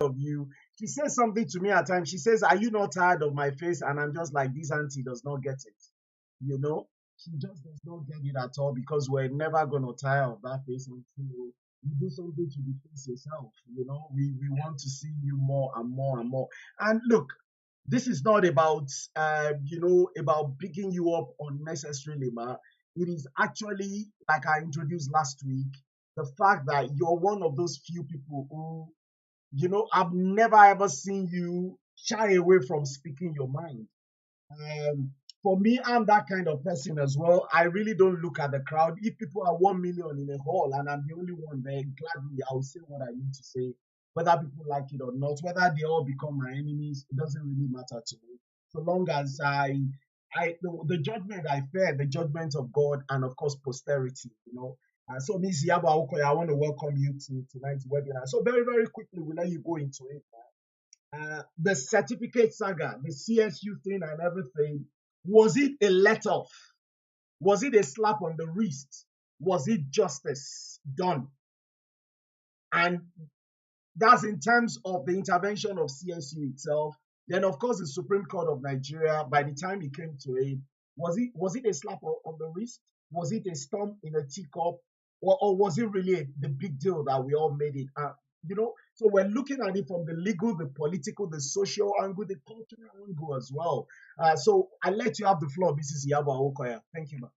of you. She says something to me at times. She says, "Are you not tired of my face?" And I'm just like, this auntie does not get it. You know, she just does not get it at all because we're never gonna tire of that face until you do something to the face yourself. We want to see you more and more and more. And look, this is not about about picking you up unnecessarily, ma. It is actually, like I introduced last week, the fact that you're one of those few people who, I've never ever seen you shy away from speaking your mind. um, for me, I'm that kind of person as well. I really don't look at the crowd. If people are 1 million in a hall and I'm the only one there, gladly I'll say what I need to say, whether people like it or not, whether they all become my enemies, it doesn't really matter to me. So long as the judgment I fear, the judgment of God and of course posterity. So Ms. Iyabo Awokoya, I want to welcome you to tonight's webinar. So very, very quickly, we'll let you go into it. The certificate saga, the CSU thing and everything, was it a let off? Was it a slap on the wrist? Was it justice done? And that's in terms of the intervention of CSU itself. Then, of course, the Supreme Court of Nigeria, by the time it came to it, was it a slap on the wrist? Was it a stomp in a teacup? Or was it really the big deal that we all made it? So we're looking at it from the legal, the political, the social angle, the cultural angle as well. So I let you have the floor, Mrs. Iyabo Awokoya. Thank you, ma'am.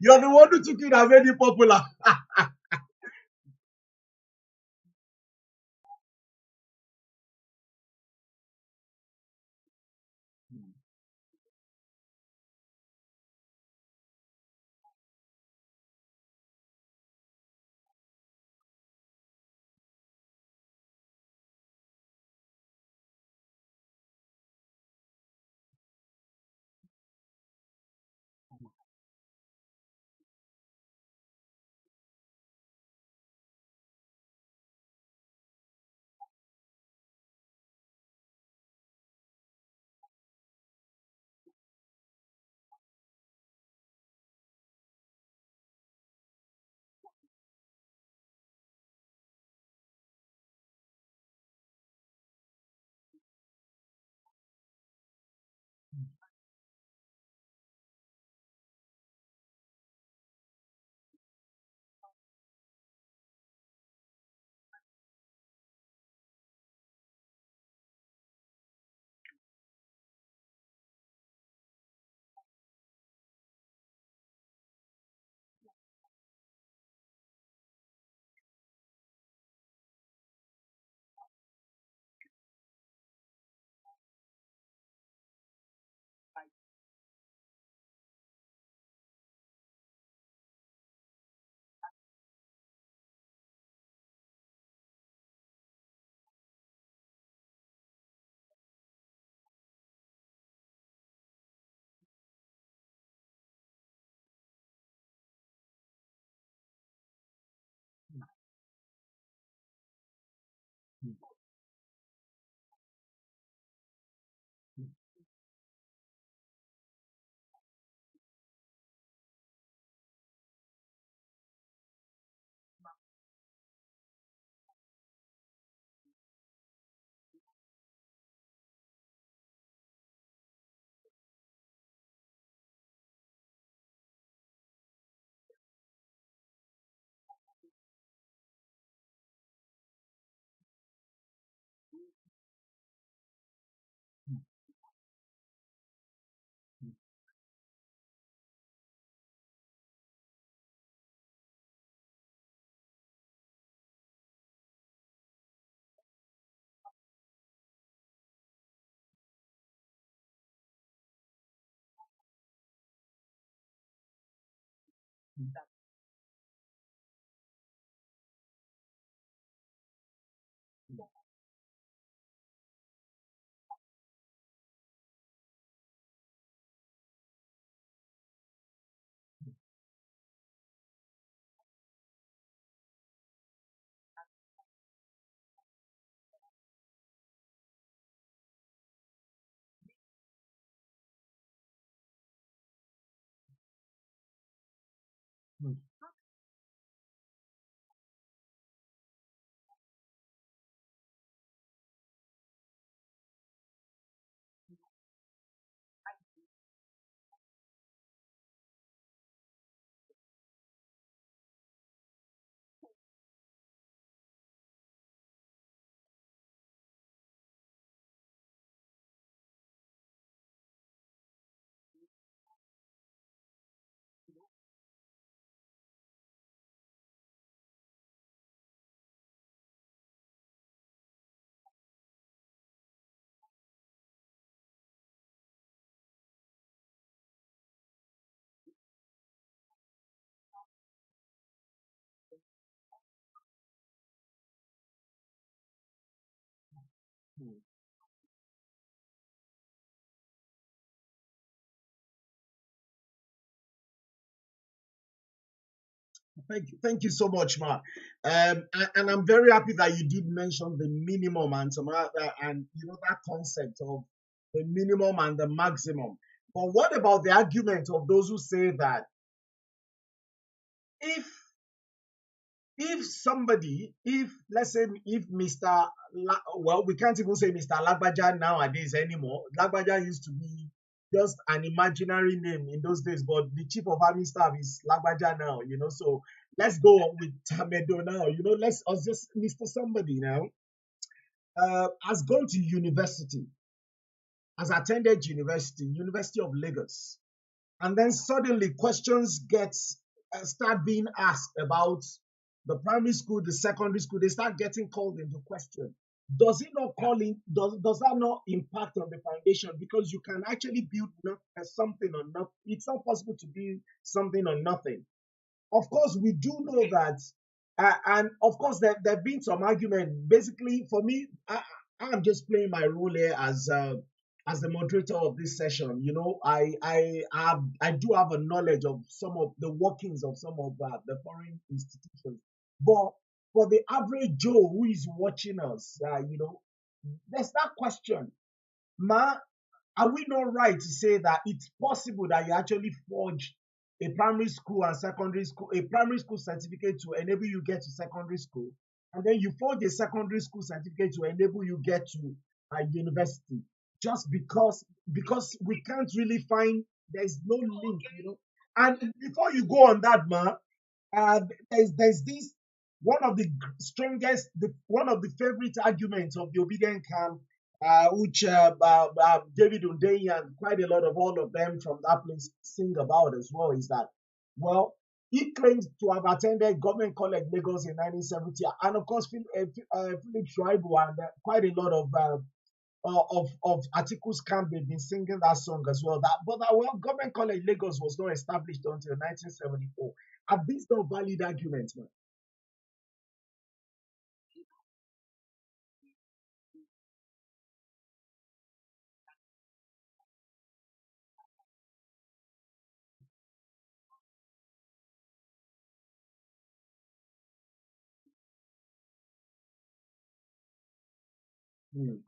You're the one who took it and made it popular. Thank you so much, Ma. And I'm very happy that you did mention the minimum and some other, and that concept of the minimum and the maximum. But what about the argument of those who say that if if let's say if well, we can't even say Mr. Lagbaja nowadays anymore. Lagbaja used to be just an imaginary name in those days, but the chief of army staff is Lagbaja now, So let's go on with Tamedo now, let's us just Mr. Somebody now has gone to university, has attended university, University of Lagos. and then suddenly questions get start being asked about the primary school, the secondary school. They start getting called into question. Does it not call in? Does that not impact on the foundation? Because you can actually build something on nothing. It's not possible to build something on nothing. Of course, we do know that, and of course, there have been some argument. Basically, for me, I'm just playing my role here as the moderator of this session. You know, I do have a knowledge of some of the workings of some of the foreign institutions, but for the average Joe who is watching us, you know, there's that question, ma. Are we not right to say that it's possible that you actually forge a primary school and secondary school, a primary school certificate to enable you get to secondary school, and then you forge a secondary school certificate to enable you get to a university, just because we can't really find, there's no link, you know. And before you go on that, man, uh, there's this one of the strongest, one of the favorite arguments of the obedient camp, which David Undeyi and quite a lot of all of them from that place sing about as well, is that, well, he claims to have attended Government College Lagos in 1970, and of course Philip Shuaibu and quite a lot of articles camp, they've been singing that song as well. Well, Government College Lagos was not established until 1974. Are these not valid arguments, man? Hmm.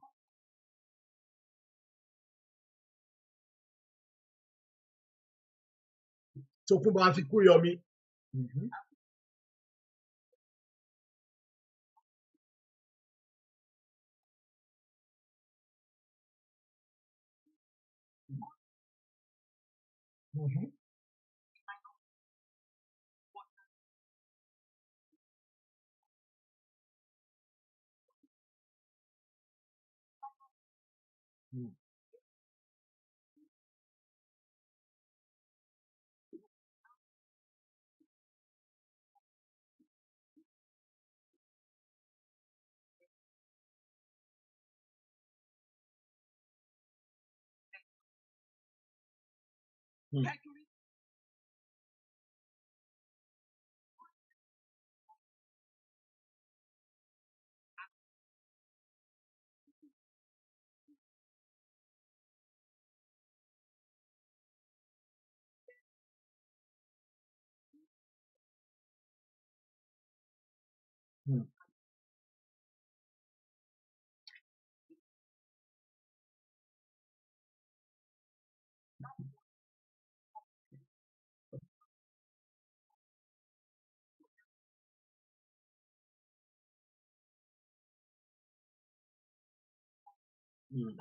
So Kumba Afikuyomi. Mm-hmm. Mm-hmm. Mm-hmm. Mm-hmm.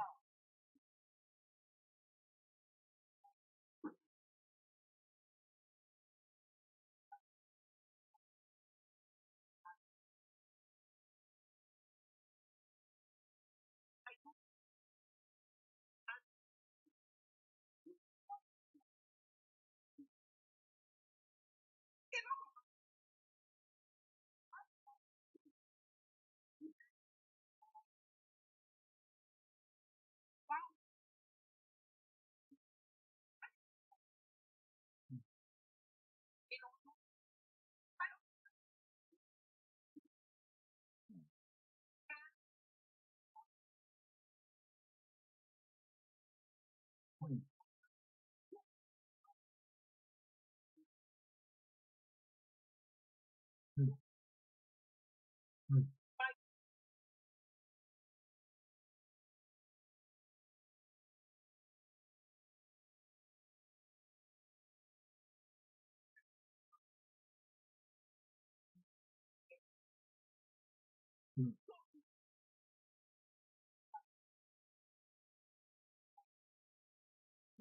Mm-hmm.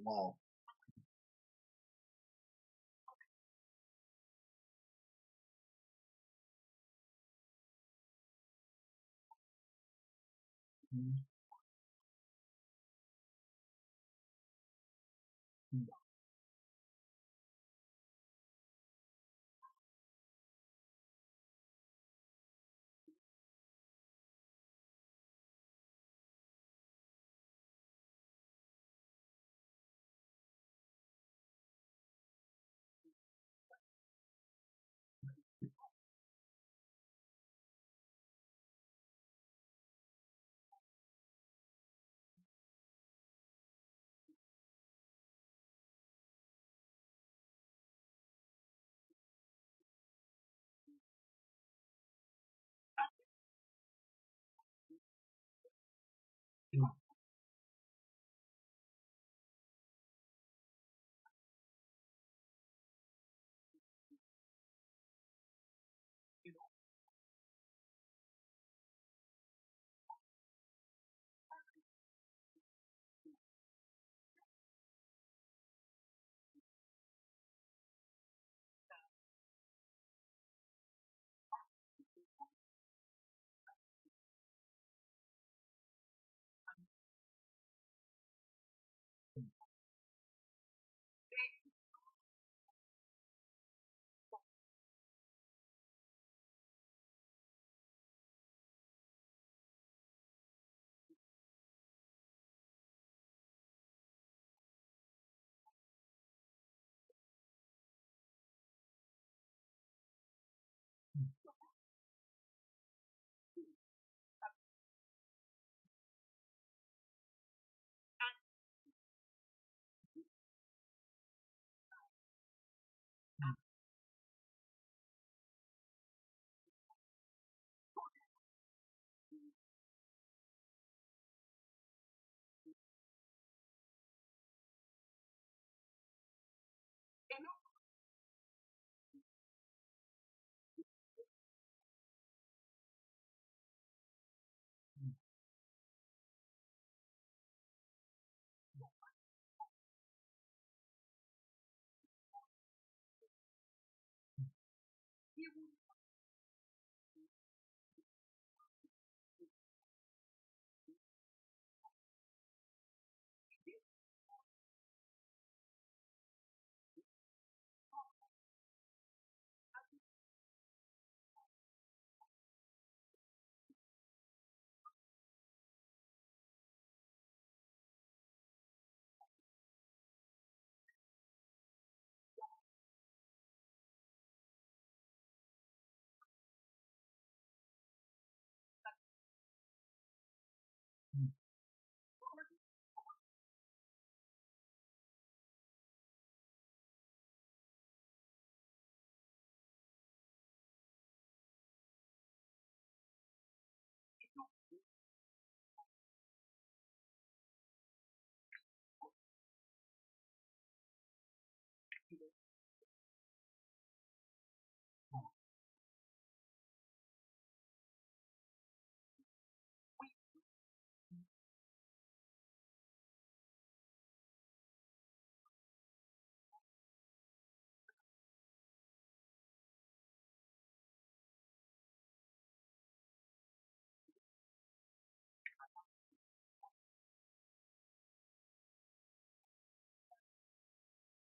Wow. mm, mm,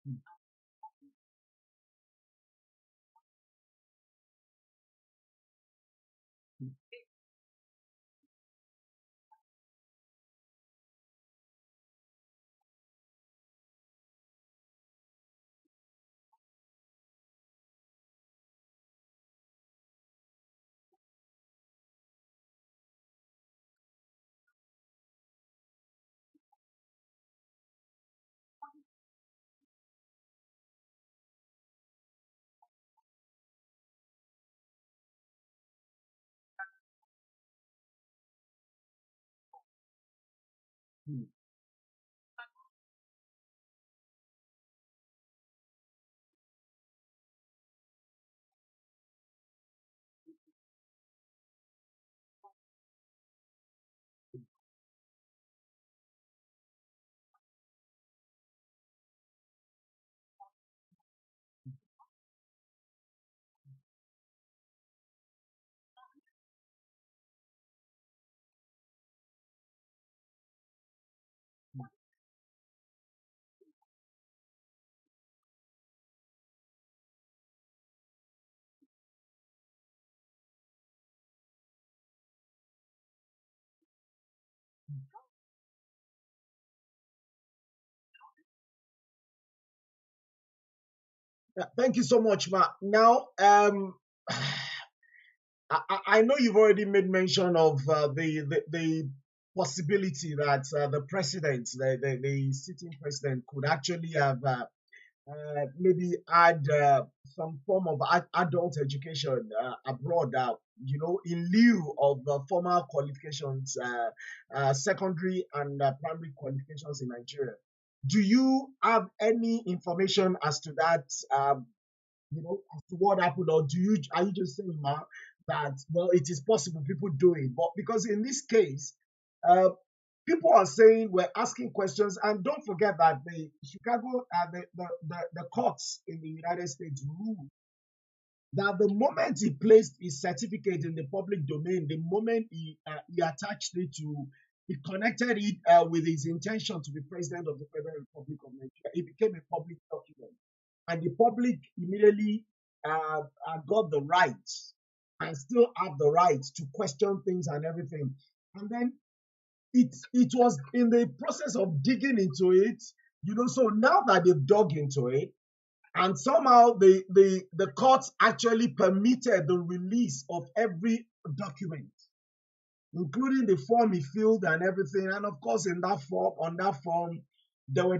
mm, mm. Mm. Yeah, thank you so much, Ma. Now, I know you've already made mention of the possibility that the president, the sitting president, could actually have maybe add some form of adult education abroad, in lieu of formal qualifications, secondary and primary qualifications in Nigeria. Do you have any information as to that? As to what happened, or are you just saying, Ma, that well, it is possible people do it, but because in this case, uh, people are saying we're asking questions, and don't forget that the Chicago, the courts in the United States ruled that the moment he placed his certificate in the public domain, the moment he attached it to, he connected it with his intention to be president of the Federal Republic of Nigeria, it became a public document, and the public immediately got the right and still have the right to question things and everything. And then it was in the process of digging into it, so now that they've dug into it, and somehow the courts actually permitted the release of every document, including the form he filled and everything. And of course, on that form, there were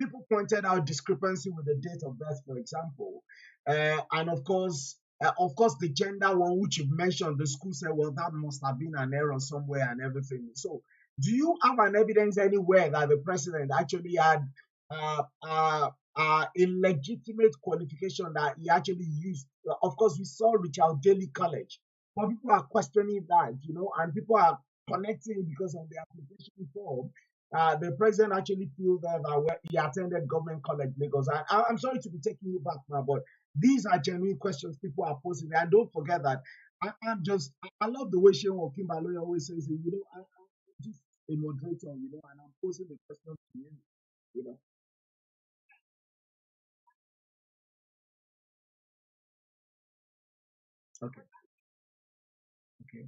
people pointed out discrepancy with the date of birth, for example, and of course, the gender one, which you've mentioned, the school said, well, that must have been an error somewhere and everything. So, do you have an evidence anywhere that the president actually had illegitimate qualification that he actually used? Of course, we saw Richard Daly College, but people are questioning that, and people are connecting because of the application form. The president actually feels that he attended Government College Lagos. I'm sorry to be taking you back now, but these are genuine questions people are posing. And don't forget that I love the way Sheon Okimbaloye always says, I'm just a moderator, and I'm posing the question to you, you know. Okay, okay.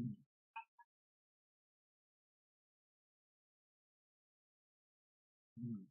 Mm, mm,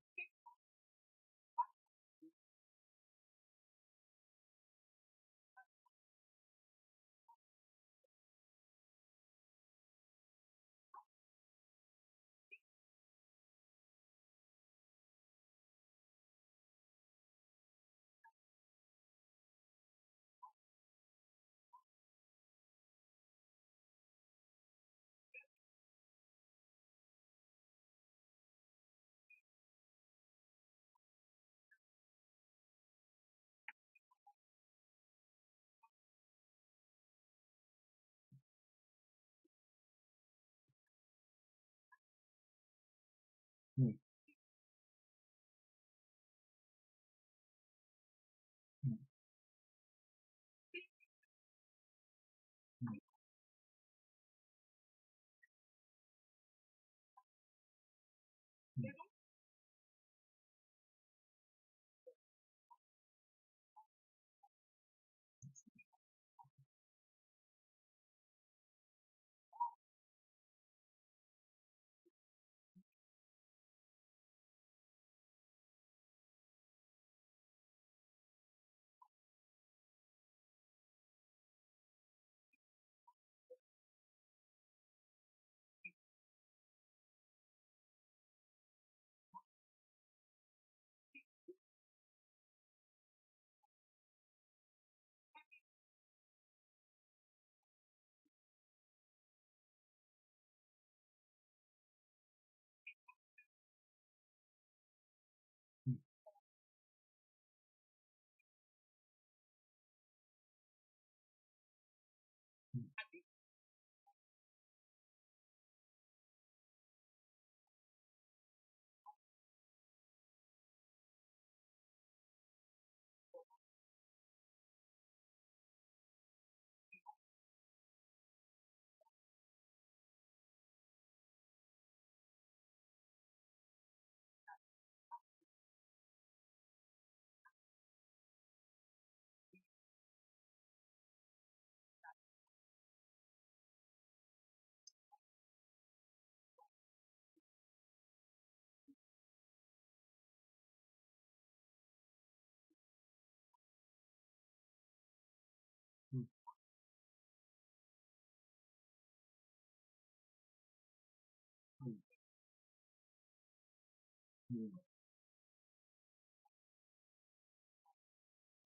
mm,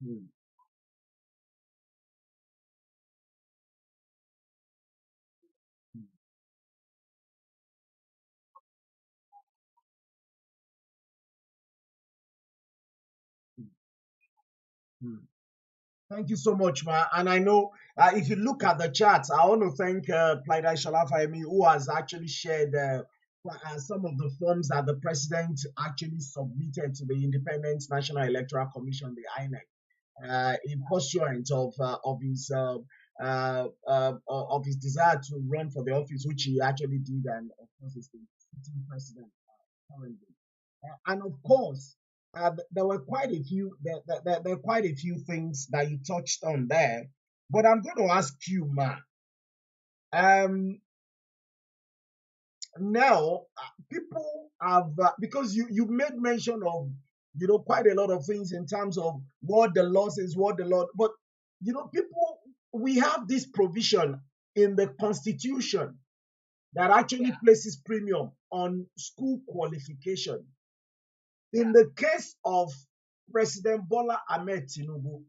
mm, mm, mm, mm. Thank you so much, Ma. And I know if you look at the charts, I want to thank PLIDE Transformational, who has actually shared some of the forms that the president actually submitted to the Independent National Electoral Commission, the INEC, in pursuant of his desire to run for the office, which he actually did, and of course, is the sitting president currently. And of course, there were quite a few there were quite a few things that you touched on there. But I'm going to ask you, Ma. Um, Now, people have because you made mention of quite a lot of things in terms of what the law says, what the law. But people, we have this provision in the Constitution that actually places premium on school qualification. In the case of President Bola Ahmed Tinubu,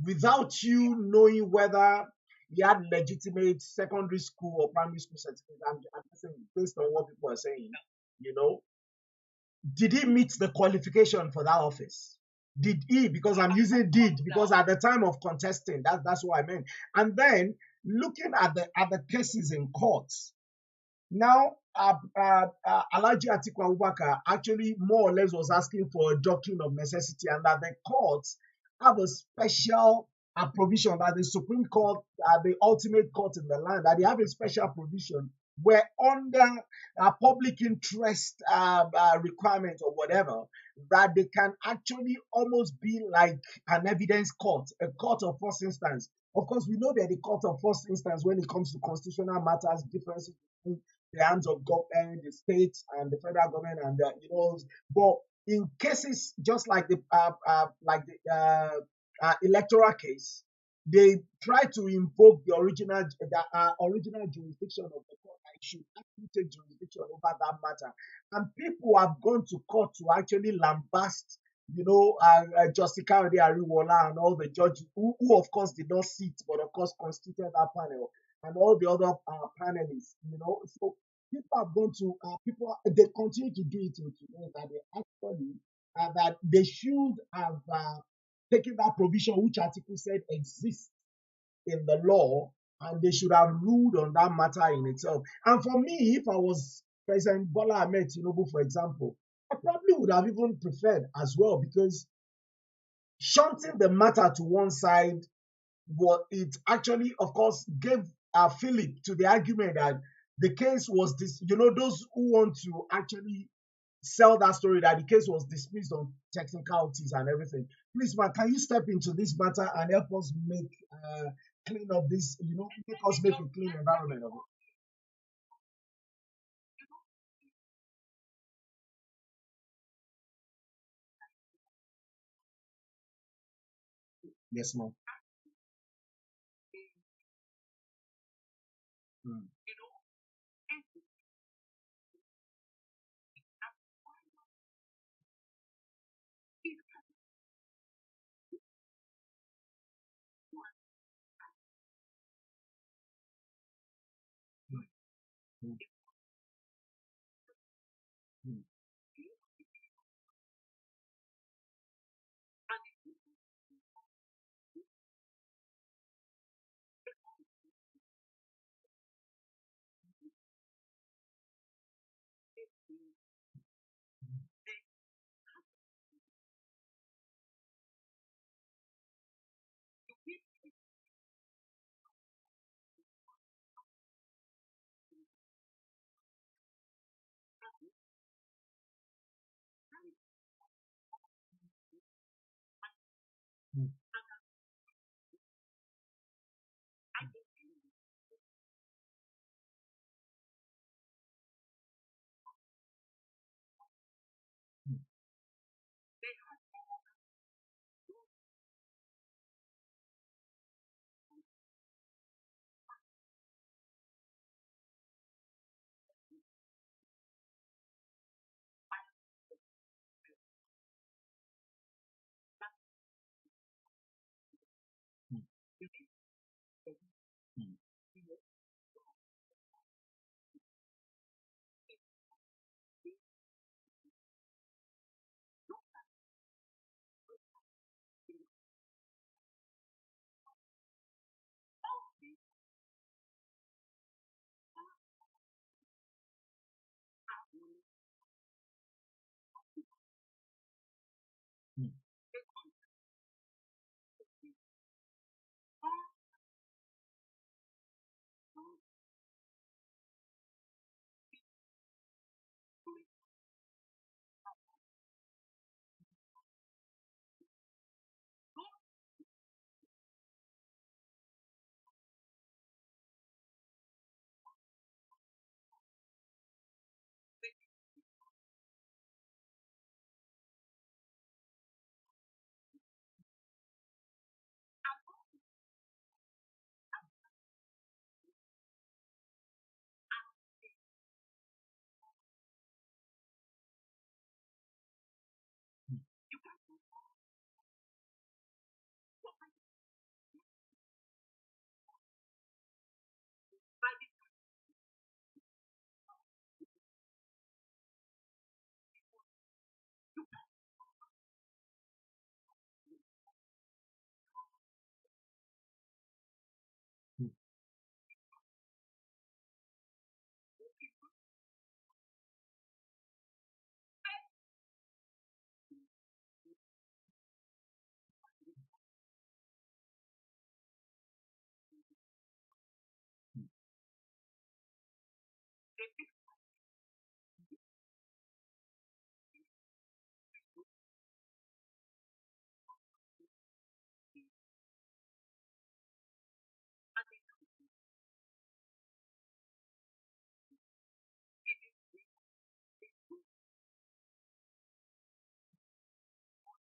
without you knowing whether he had legitimate secondary school or primary school certificate, I'm just saying based on what people are saying, you know, did he meet the qualification for that office? Did he? Because I'm using did because at the time of contesting, that's what I meant. And then looking at the cases in courts, now, Alhaji Atiku Abubakar actually more or less was asking for a doctrine of necessity, and that the courts have a special provision that the Supreme Court, the ultimate court in the land, that they have a special provision where under a public interest requirement or whatever, that they can actually almost be like an evidence court, a court of first instance. Of course, we know that the court of first instance when it comes to constitutional matters, differences between the hands of government, the states, and the federal government, and but in cases just like the electoral case, they try to invoke the original jurisdiction of the court. I should actually take jurisdiction over that matter, and people have gone to court to actually lambast. Justice Kayode Ariwola and all the judges who, of course, did not sit, but of course, constituted that panel and all the other panelists. So people have gone to people. They continue to do it in today that they actually that they should have taken that provision which article said exists in the law, and they should have ruled on that matter in itself. And for me, if I was President Bola Ahmed Tinubu, for example, I probably would have even preferred as well, because shunting the matter to one side, what it actually, of course, gave Philip to the argument that the case was this. Those who want to actually sell that story that the case was dismissed on technicalities and everything. Please, man, can you step into this matter and help us make clean up this? Make us make a clean environment of it. Yes, ma'am. Mm, mm, mm, mm, mm, mm, mm, mm,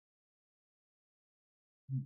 mm,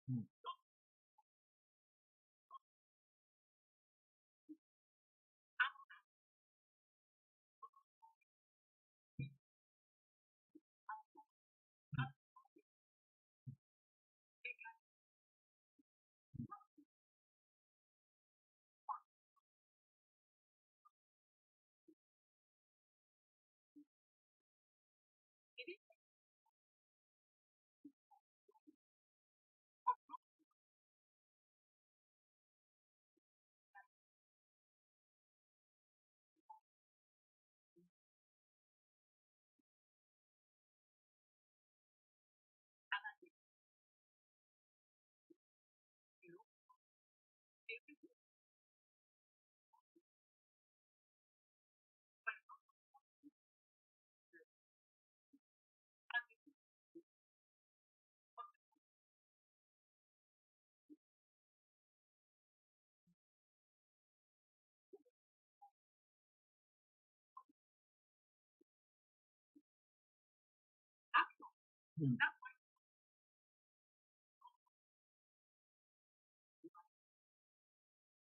mm, mm, mm,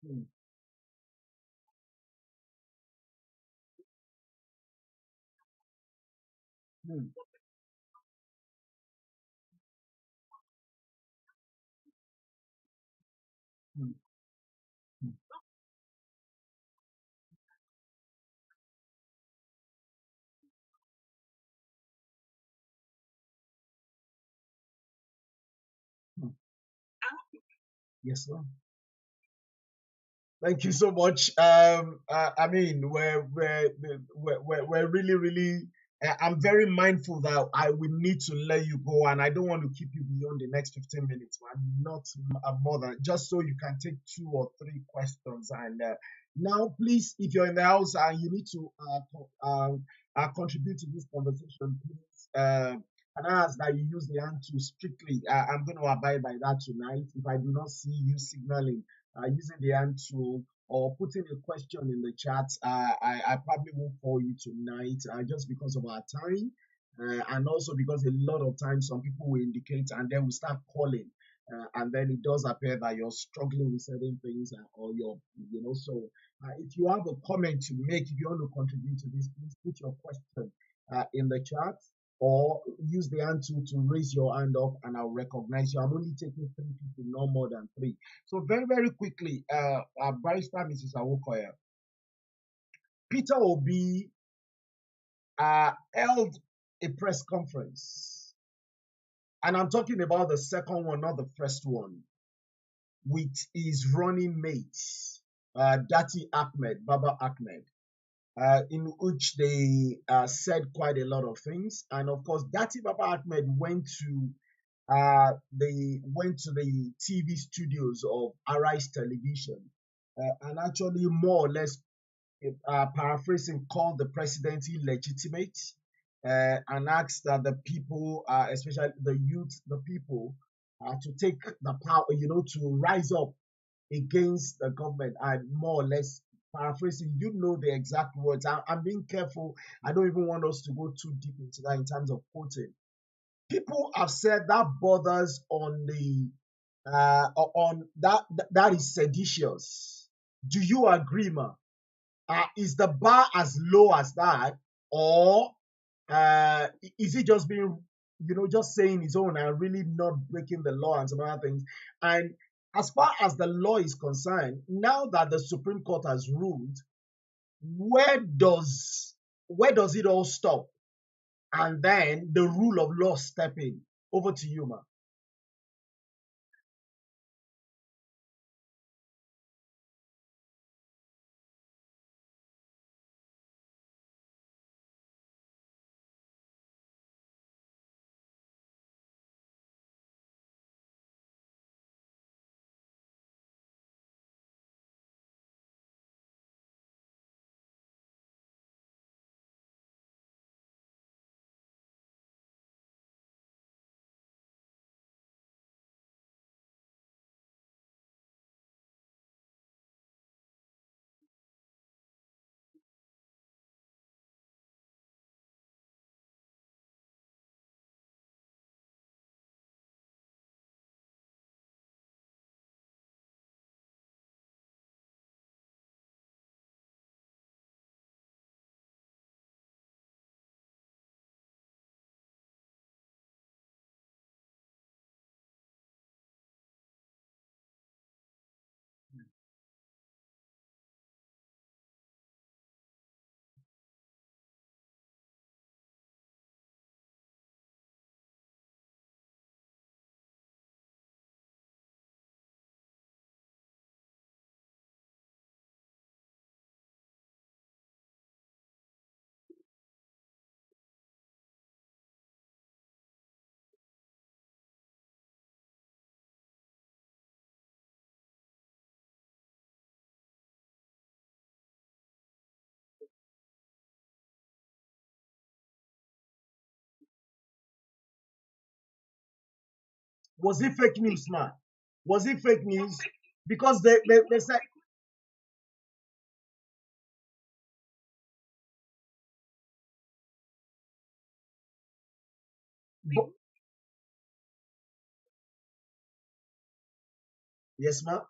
mm, mm, mm, mm. Yes, sir. Thank you so much. I mean, we're really, really. I'm very mindful that I will need to let you go, and I don't want to keep you beyond the next 15 minutes, man. Not more than just so you can take two or three questions. And now, please, if you're in the house and you need to contribute to this conversation, please. And I ask that you use the hand to strictly. I'm going to abide by that tonight. If I do not see you signaling using the hand tool or putting a question in the chat. I probably won't call you tonight just because of our time. And also because a lot of times some people will indicate and then we start calling. And then it does appear that you're struggling with certain things or so if you have a comment to make, if you want to contribute to this, please put your question in the chat or use the hand tool to raise your hand up and I'll recognize you. I'm only taking three people, no more than three. So very, very quickly, Barrister Mrs. Awokoya, Peter Obi held a press conference, and I'm talking about the second one, not the first one, with his running mate, Dati Ahmed, Baba Ahmed, in which they said quite a lot of things. And of course, Dati Baba Ahmed they went to the TV studios of Arise Television and actually more or less paraphrasing called the president illegitimate and asked that the people, especially the youth, the people, to take the power, to rise up against the government and more or less paraphrasing. You know the exact words. I'm being careful. I don't even want us to go too deep into that in terms of quoting. People have said that borders on that is seditious. Do you agree, ma? Is the bar as low as that, or is he just being, just saying his own and really not breaking the law and some other things? And as far as the law is concerned, now that the Supreme Court has ruled, where does it all stop? And then the rule of law step in. Over to you, ma. Was it fake news, man? Was it fake news? Because they said, yes, ma'am.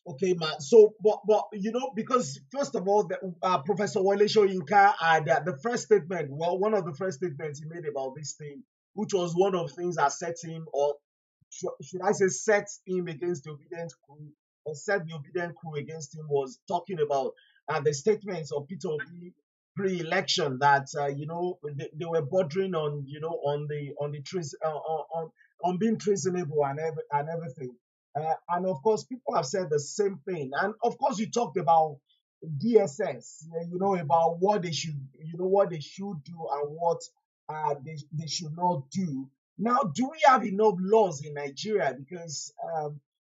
Okay, man. So, but because first of all, Professor Wale Soyinka had the first statement. Well, one of the first statements he made about this thing, which was one of the things that set him, or should I say, set him against the obedient crew, or set the obedient crew against him, was talking about the statements of Peter Obi pre-election that they were bordering on on the on being treasonable and everything. And of course, people have said the same thing. And of course, you talked about DSS, about what they should, what they should do and what they should not do. Now, do we have enough laws in Nigeria? Because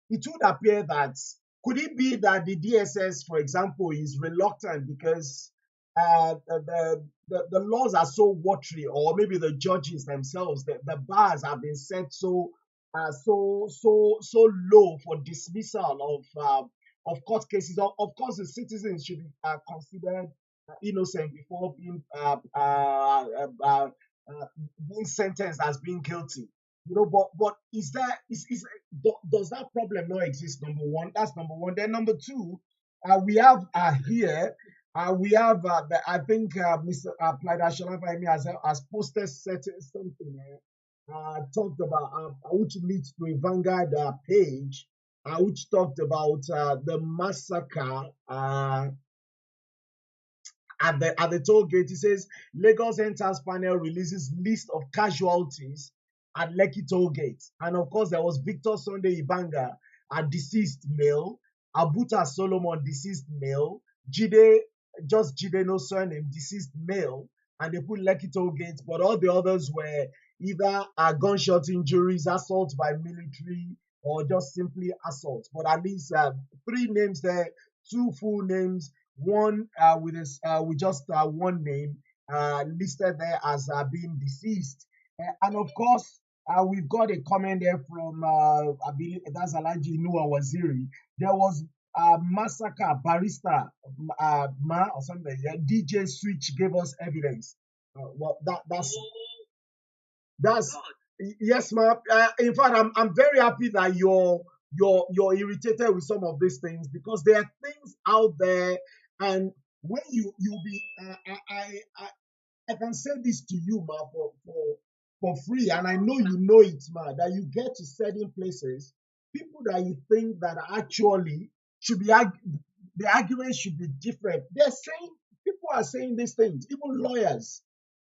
it would appear that could it be that the DSS, for example, is reluctant because the laws are so watery, or maybe the judges themselves, the bars have been set so low for dismissal of court cases. Of course, the citizens should be considered innocent before being sentenced as being guilty. But does that problem not exist? Number one, that's number one. Then number two, we have here. We have, I think Mr. PLIDE Transformational has posted something talked about, which leads to a Vanguard page, which talked about the massacre at the toll gate. It says Lagos Enters panel releases list of casualties at Lekki toll gate, and of course there was Victor Sunday Ibanga, a deceased male, Abuta Solomon, deceased male, Jide, just Jide, no surname, deceased male, and they put Lekki toll gate, but all the others were either gunshot injuries, assault by military, or just simply assault. But at least three names there, two full names, one with just one name listed there as being deceased. And of course, we've got a comment there from I believe that's Alhaji Noah Waziri. There was a massacre, barista Ma or something. Yeah, DJ Switch gave us evidence. Well, that's yes, ma'am. In fact, I'm very happy that you're irritated with some of these things, because there are things out there, and when you be I can say this to you, ma, for free, and I know you know it, ma, that you get to certain places, people that you think that actually should be the argument should be different. They're saying people are saying these things, even lawyers.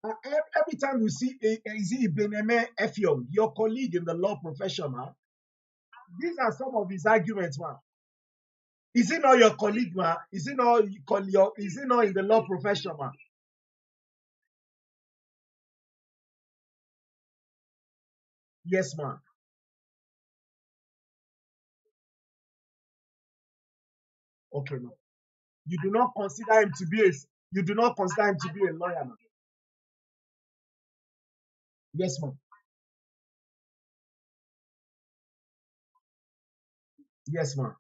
Every time you see is it Beneme Effiong, your colleague in the law profession, man, these are some of his arguments, man. Is it not your colleague, man? Is it not in the law profession, man? Yes, man. Okay, man. You do not consider him to be a you do not consider him to be a lawyer, man. Yes, man. Yes, ma'am.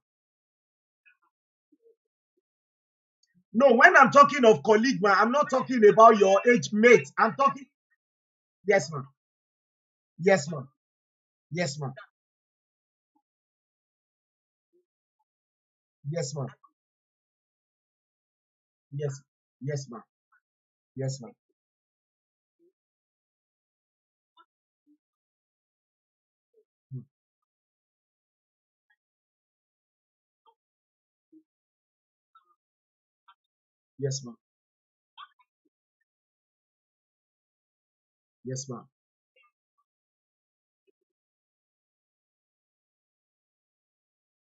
No, when I'm talking of colleague, ma'am, I'm not talking about your age mate. I'm talking. Yes, ma'am. Yes, ma'am. Yes, ma'am. Yes, ma'am. Yes. Yes, ma'am. Yes, ma'am. Mm. Yes, ma'am. Yes, ma'am.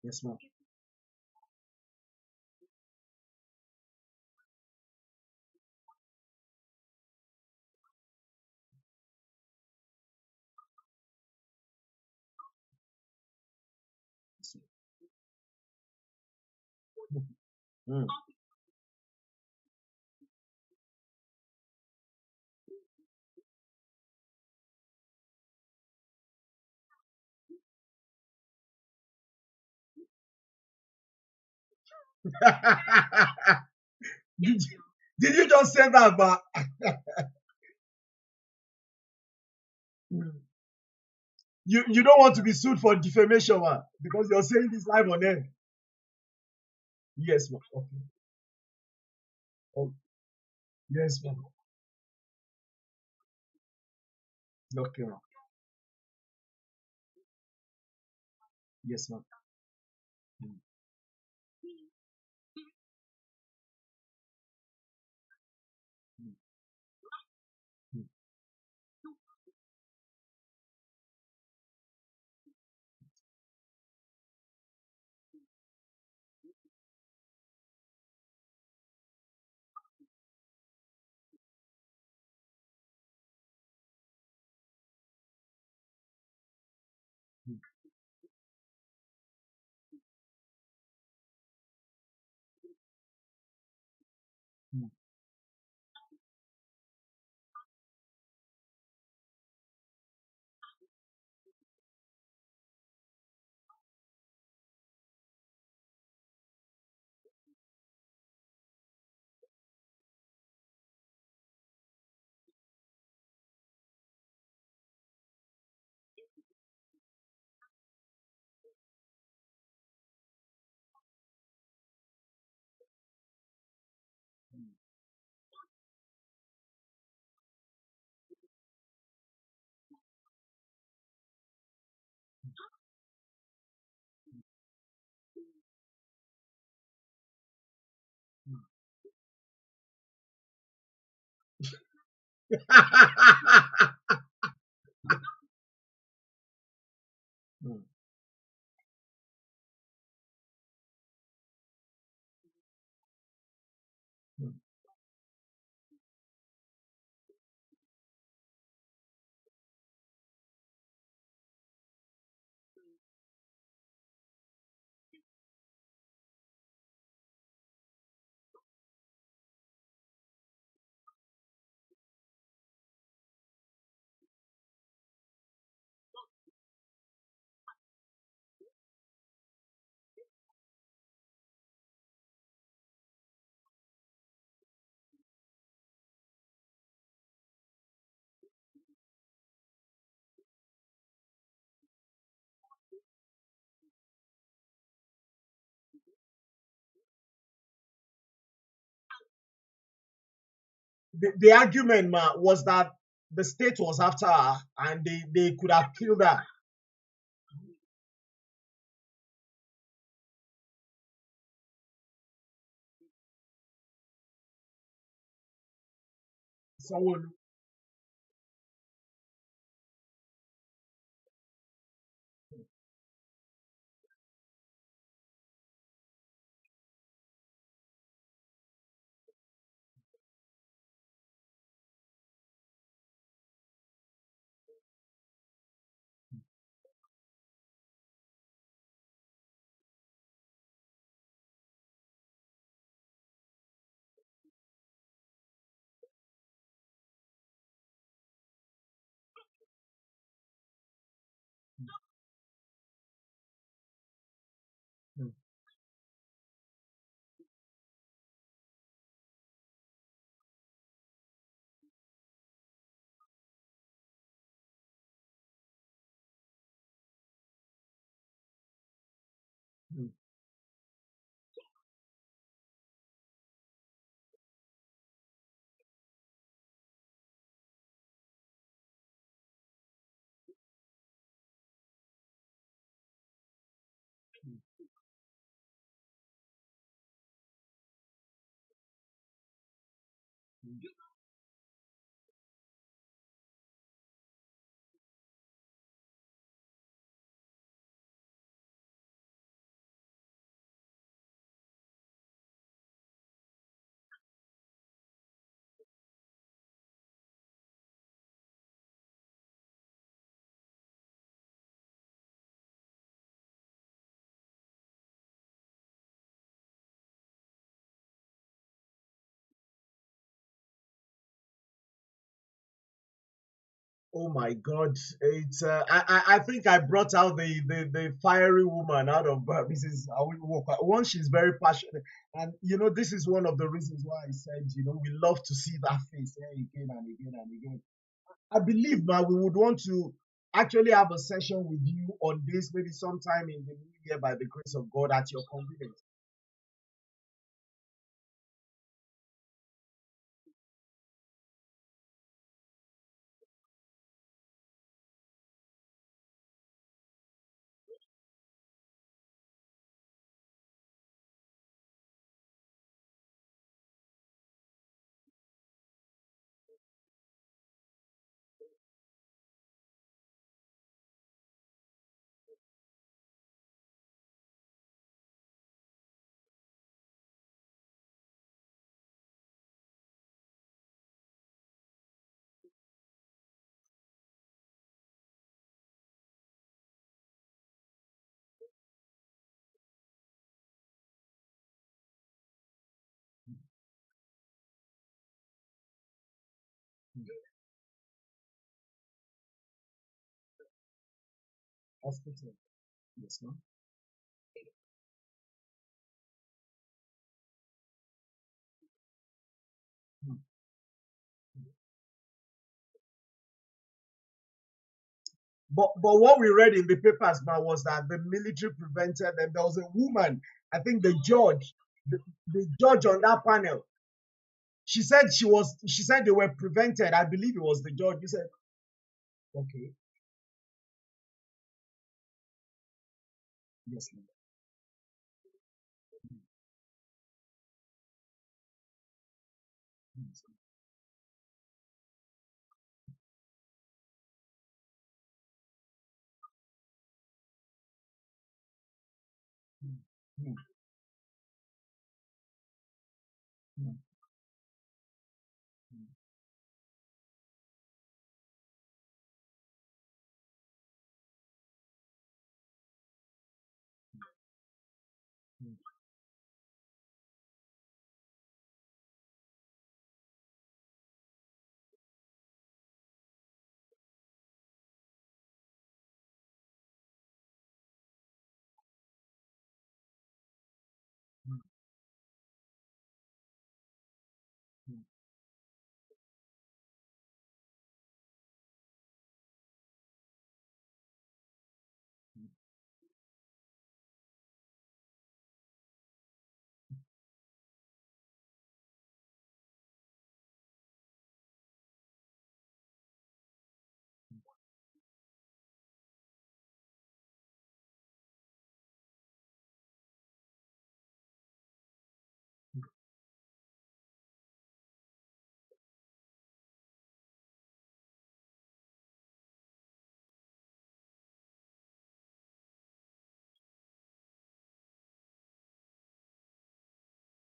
Yes, ma'am. Yes, ma'am. Mm. did, you, did you just say that, but you don't want to be sued for defamation, man, because you're saying this live on air. Yes, ma'am. Okay. Oh, yes, ma'am. Okay, ma'am. Yes, ma'am. Mm, mm, mm, mm, mm, mm. Mm, mm. The argument, ma, was that the state was after her and they could have killed her. Someone. mm, mm, mm. Oh my God! It's I think I brought out the fiery woman out of Mrs. Awokoya. One, she's very passionate, and this is one of the reasons why I said we love to see that face again and again and again. I believe, man, we would want to actually have a session with you on this maybe sometime in the new year by the grace of God at your convenience. Hospital. Yes, ma'am. Hmm. But what we read in the papers now was that the military prevented them. There was a woman, I think the judge on that panel. She said they were prevented. I believe it was the judge. You said, okay, yes, ma'am. Yes, ma'am. Hmm, hmm, hmm, hmm, hmm, hmm,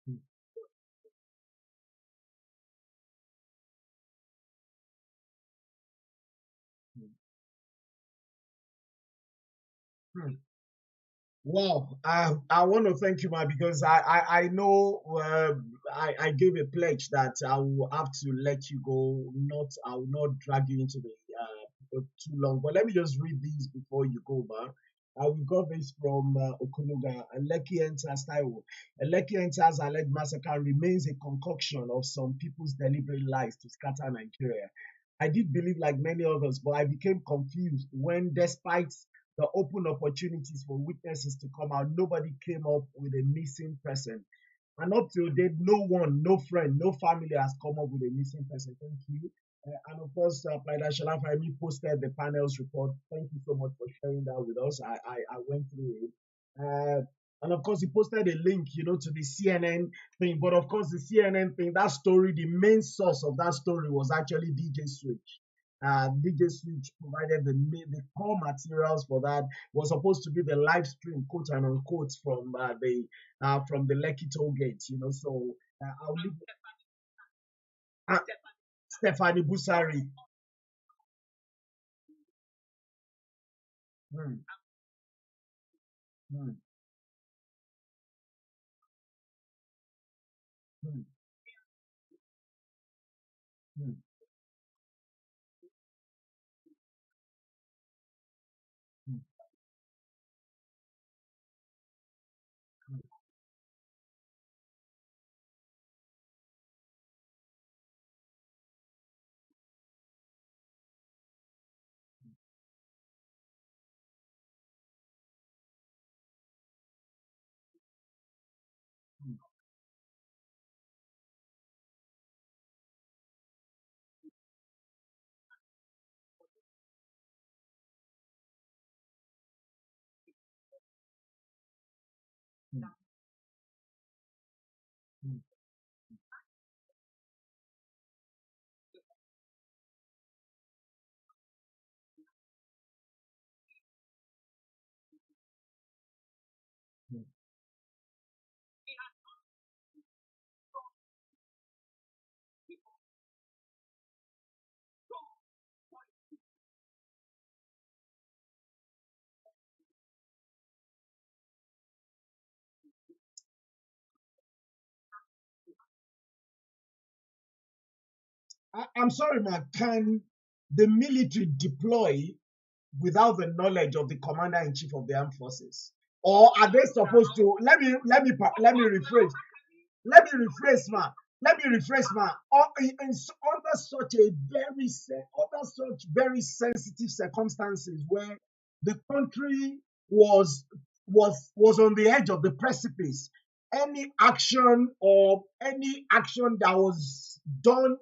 hmm. Hmm. Hmm. Wow, I want to thank you, man, because I know I gave a pledge that I will have to let you go. Not I will not drag you into the too long. But let me just read these before you go, man. We got this from Okunuga. Lekki enters Taiwo. Lekki enters alleged massacre remains a concoction of some people's deliberate lies to scatter Nigeria. I did believe, like many others, but I became confused when, despite the open opportunities for witnesses to come out, nobody came up with a missing person. And up till date, no one, no friend, no family has come up with a missing person. Thank you. And of course, Plaida Shalafahmi posted the panel's report. Thank you so much for sharing that with us. I went through it. And of course, he posted a link, to the CNN thing. But of course, the CNN thing, that story, the main source of that story was actually DJ Switch. DJ Switch provided the core materials for that. Was supposed to be the live stream, quote and unquote, from the Lekki toll gate. So I'll leave uh, Stephanie Busari. Hmm, hmm, hmm, hmm, hmm, hmm, hmm, hmm, hmm, hmm. I'm sorry, man. Can the military deploy without the knowledge of the commander in chief of the armed forces, or are they supposed to? Let me rephrase. Let me rephrase, man. Let me rephrase, man. Under such under such very sensitive circumstances where the country was on the edge of the precipice, any action that was done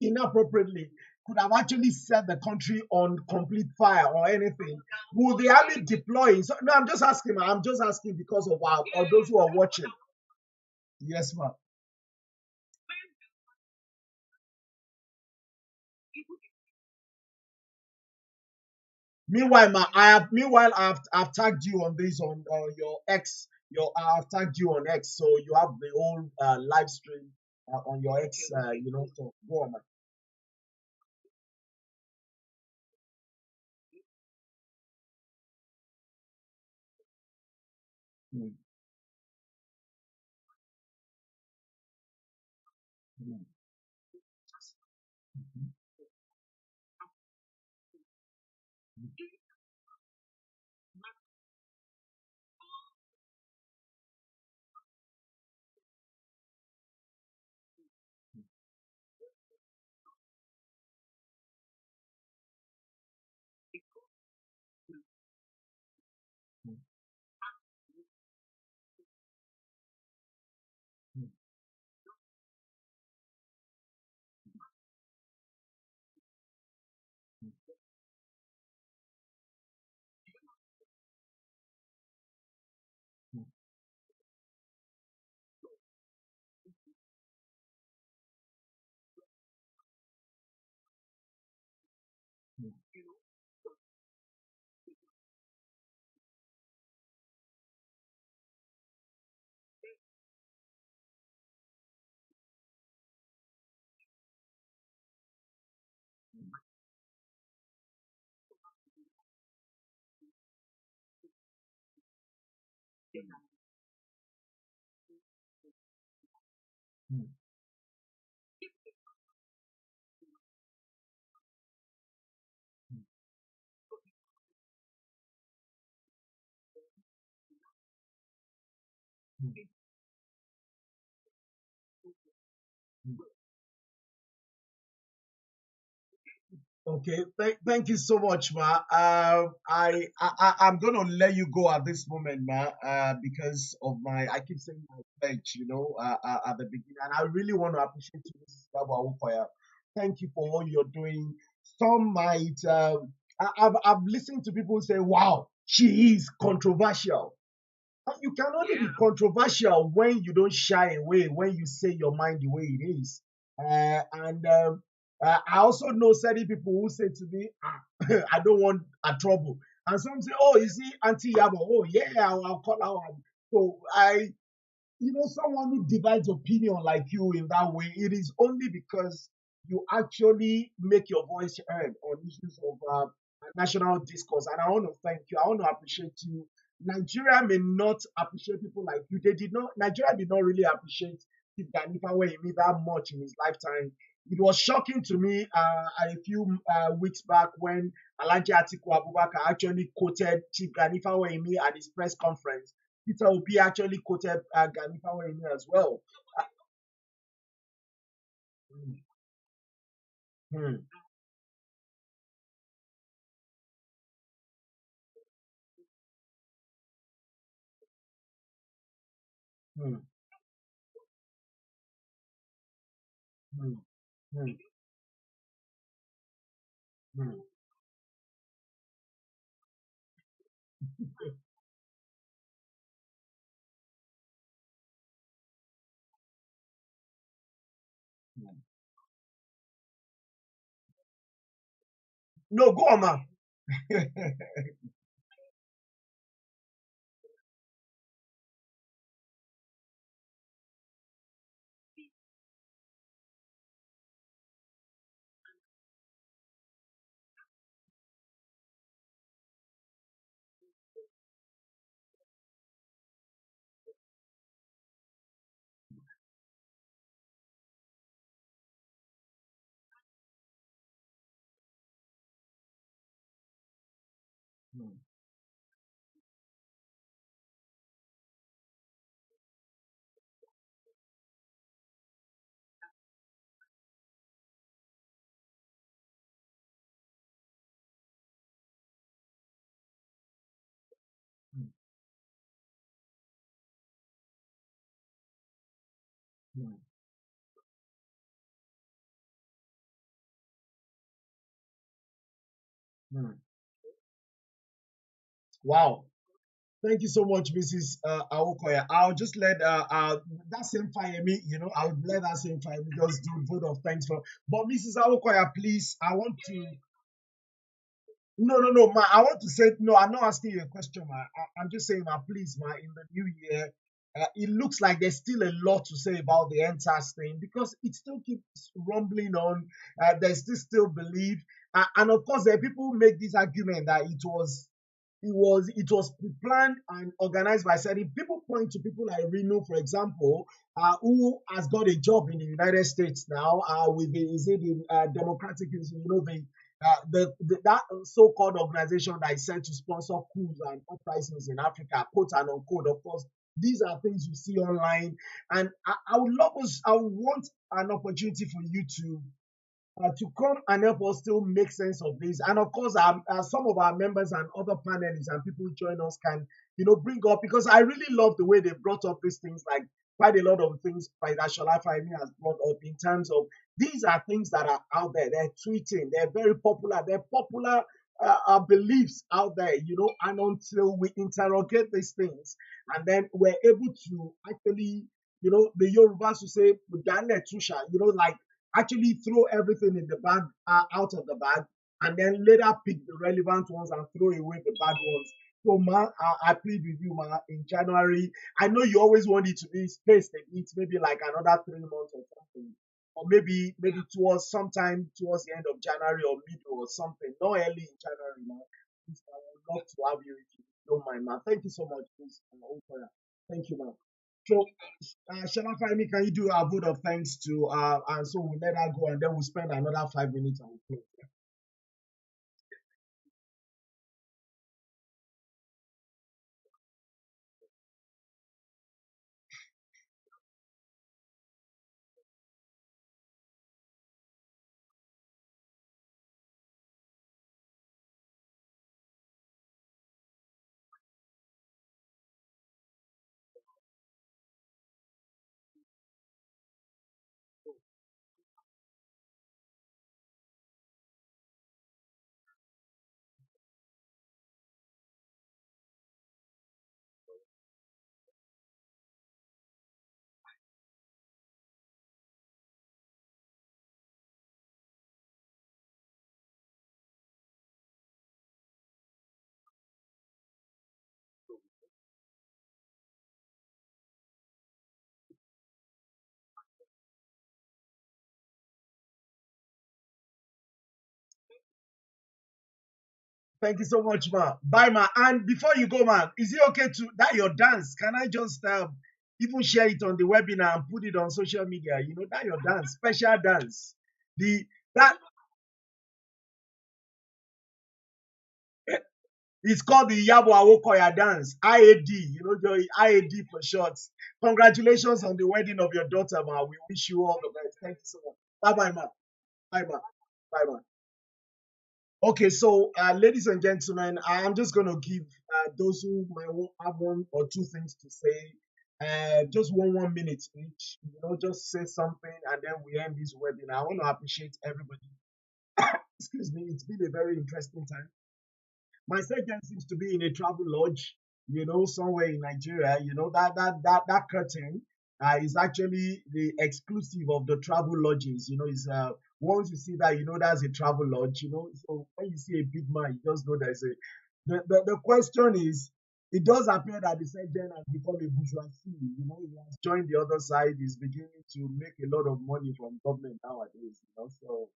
inappropriately could have actually set the country on complete fire or anything. Will the army deploy? So, no, I'm just asking. I'm just asking because of those who are watching. Yes, ma'am. Meanwhile, I've tagged you on this on your X. I've tagged you on X, so you have the whole live stream on your X. So go on, man. Mm, mm, mm, mm, mm, mm, mm, mm. mm, mm. Okay, thank you so much, Ma. I'm gonna let you go at this moment, Ma, because of my I keep saying my pledge, at the beginning, and I really want to appreciate you, Mrs. Iyabo Awokoya. Thank you for all you're doing. Some might, I've listened to people say, "Wow, she is controversial." You can only be controversial when you don't shy away, when you say your mind the way it is. And I also know certain people who say to me, I don't want a trouble. And some say, oh, is he Auntie Yabo? Oh, yeah, I'll call her. So someone who divides opinion like you in that way, it is only because you actually make your voice heard on issues of national discourse. And I want to thank you. I want to appreciate you. Nigeria may not appreciate people like you. Nigeria did not really appreciate Steve Ganifa that much in his lifetime. It was shocking to me a few weeks back when Alhaji Atiku Abubakar actually quoted Chief Ganifa at his press conference. Peter Obi actually quoted Gani Fawehinmi as well. Mm, mm, mm, mm, mm, mm, mm. No, go on, ma. Mm, mm, mm, mm. Wow. Thank you so much, Mrs. Awokoya. I'll just let that same fire me, I would let that same fire me just do vote of thanks for. But Mrs. Awokoya, please, I want to. No, no, no, ma. I want to say no. I'm not asking you a question, ma. I'm just saying, ma. Please, ma. In the new year, it looks like there's still a lot to say about the entire thing because it still keeps rumbling on. There's still belief, and of course, there are people who make this argument that it was planned and organized by certain people. Point to people like Reno, for example, who has got a job in the United States now with the is it the Democratic, that so-called organization that is sent to sponsor coups and uprisings in Africa, quote and unquote. Of course, these are things you see online, and I would love us. I would want an opportunity for you to come and help us still make sense of this. And of course, some of our members and other panelists and people who join us can, bring up because I really love the way they brought up these things, like quite a lot of things by that Shola Fahimi has brought up in terms of these are things that are out there. They're tweeting, they're very popular, they're popular beliefs out there, and until we interrogate these things and then we're able to actually, the Yorubas who say, "Dale Tusha," like actually throw everything in the bag out of the bag and then later pick the relevant ones and throw away the bad ones. So, ma, I plead with you, ma, in January. I know you always want it to be spaced a bit, maybe like another 3 months or something. Or maybe towards sometime towards the end of January or middle or something. Not early in January, ma. Please, I would love to have you if you don't mind, ma. Thank you so much, please. Thank you, ma. So Shana Fahimi, can you do a vote of thanks to and so we'll let her go and then we'll spend another 5 minutes and we'll close. Thank you so much, ma. Bye, ma. And before you go, man, is it okay to that your dance? Can I just even share it on the webinar and put it on social media? You know that your dance, special dance. The that It's called the Iyabo Awokoya dance, IAD. You know, the IAD for short. Congratulations on the wedding of your daughter, ma. We wish you all the best. Thank you so much. Bye, bye, ma. Bye, ma. Bye, ma. Okay, so ladies and gentlemen, I'm just going to give those who might have one or two things to say, just one minute each. You know, just say something, and then we end this webinar. I want to appreciate everybody. Excuse me, it's been a very interesting time. My second seems to be in a travel lodge, you know, somewhere in Nigeria. You know, that curtain is actually the exclusive of the travel lodges. You know, is once you see that, you know that's a travel lodge. You know, so when you see a big man, you just know there's a. The question is, it does appear that the sergeant has become a bourgeoisie. You know, he has joined the other side. He's beginning to make a lot of money from government nowadays. You know, so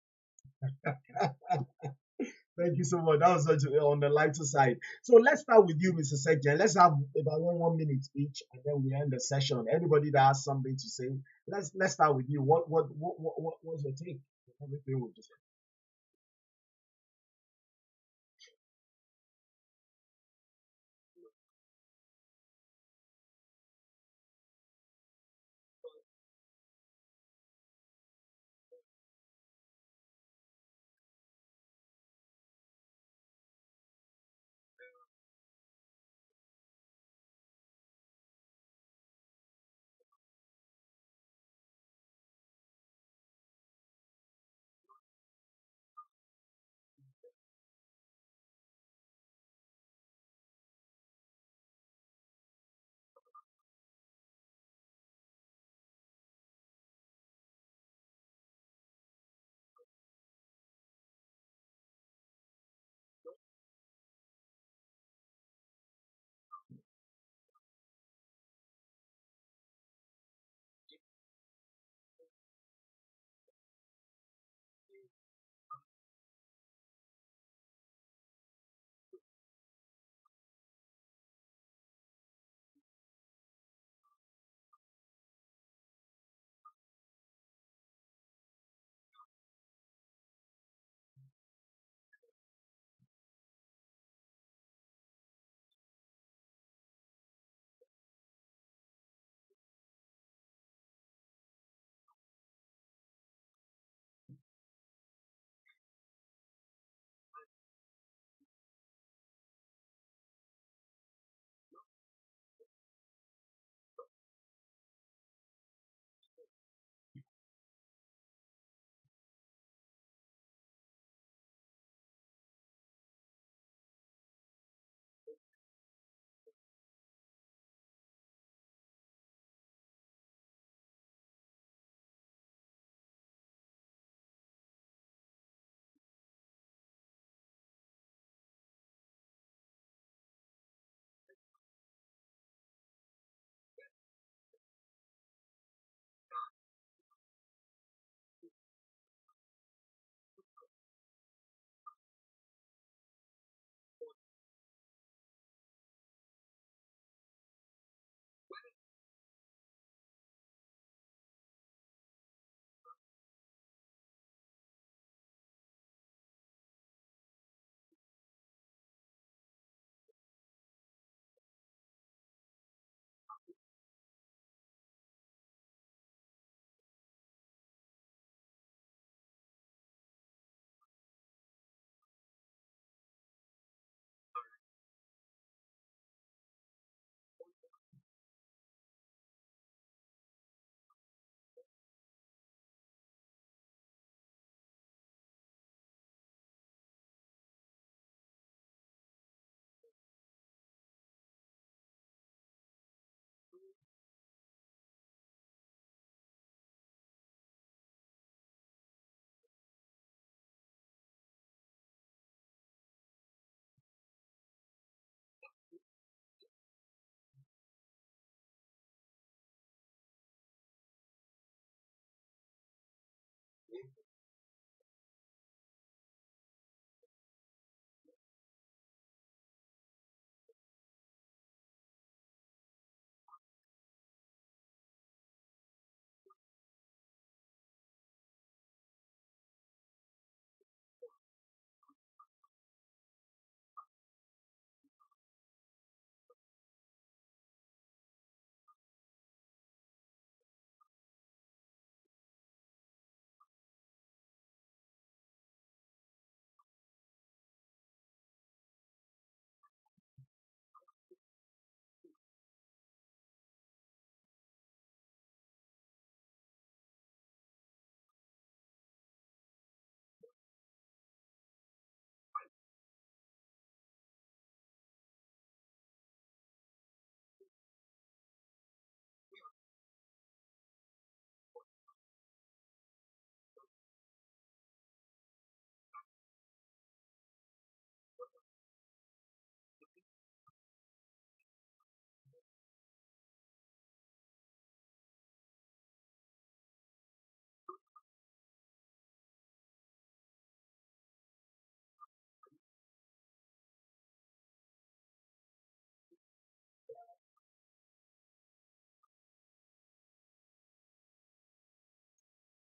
thank you so much. That was such on the lighter side. So let's start with you, Mr. Sejan. Let's have about one minute each, and then we end the session. Anybody that has something to say, let's start with you. What's your take? Everything we just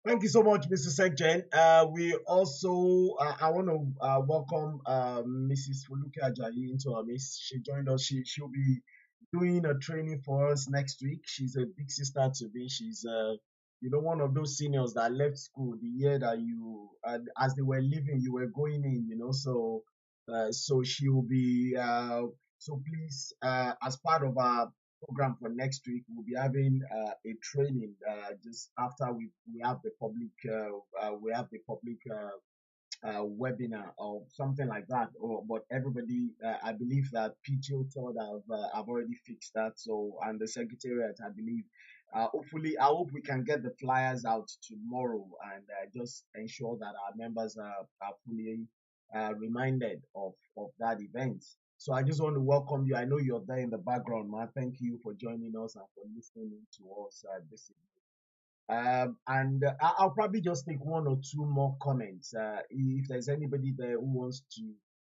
Thank you so much, Mr. Sekjen. We also, I want to welcome Mrs. Fuluke Ajayi into our midst. She joined us. She'll be doing a training for us next week. She's a big sister to me. She's, one of those seniors that left school the year that as they were leaving, you were going in, so she will be, so please, as part of our program for next week. We'll be having a training just after we have the public webinar or something like that. But everybody, I believe that PTO told I've already fixed that. So and the secretariat, I believe. Hopefully, I hope we can get the flyers out tomorrow and just ensure that our members are fully reminded of that event. So I just want to welcome you. I know you're there in the background, man. Thank you for joining us and for listening to us this evening. And I'll probably just take one or two more comments. If there's anybody there who wants to,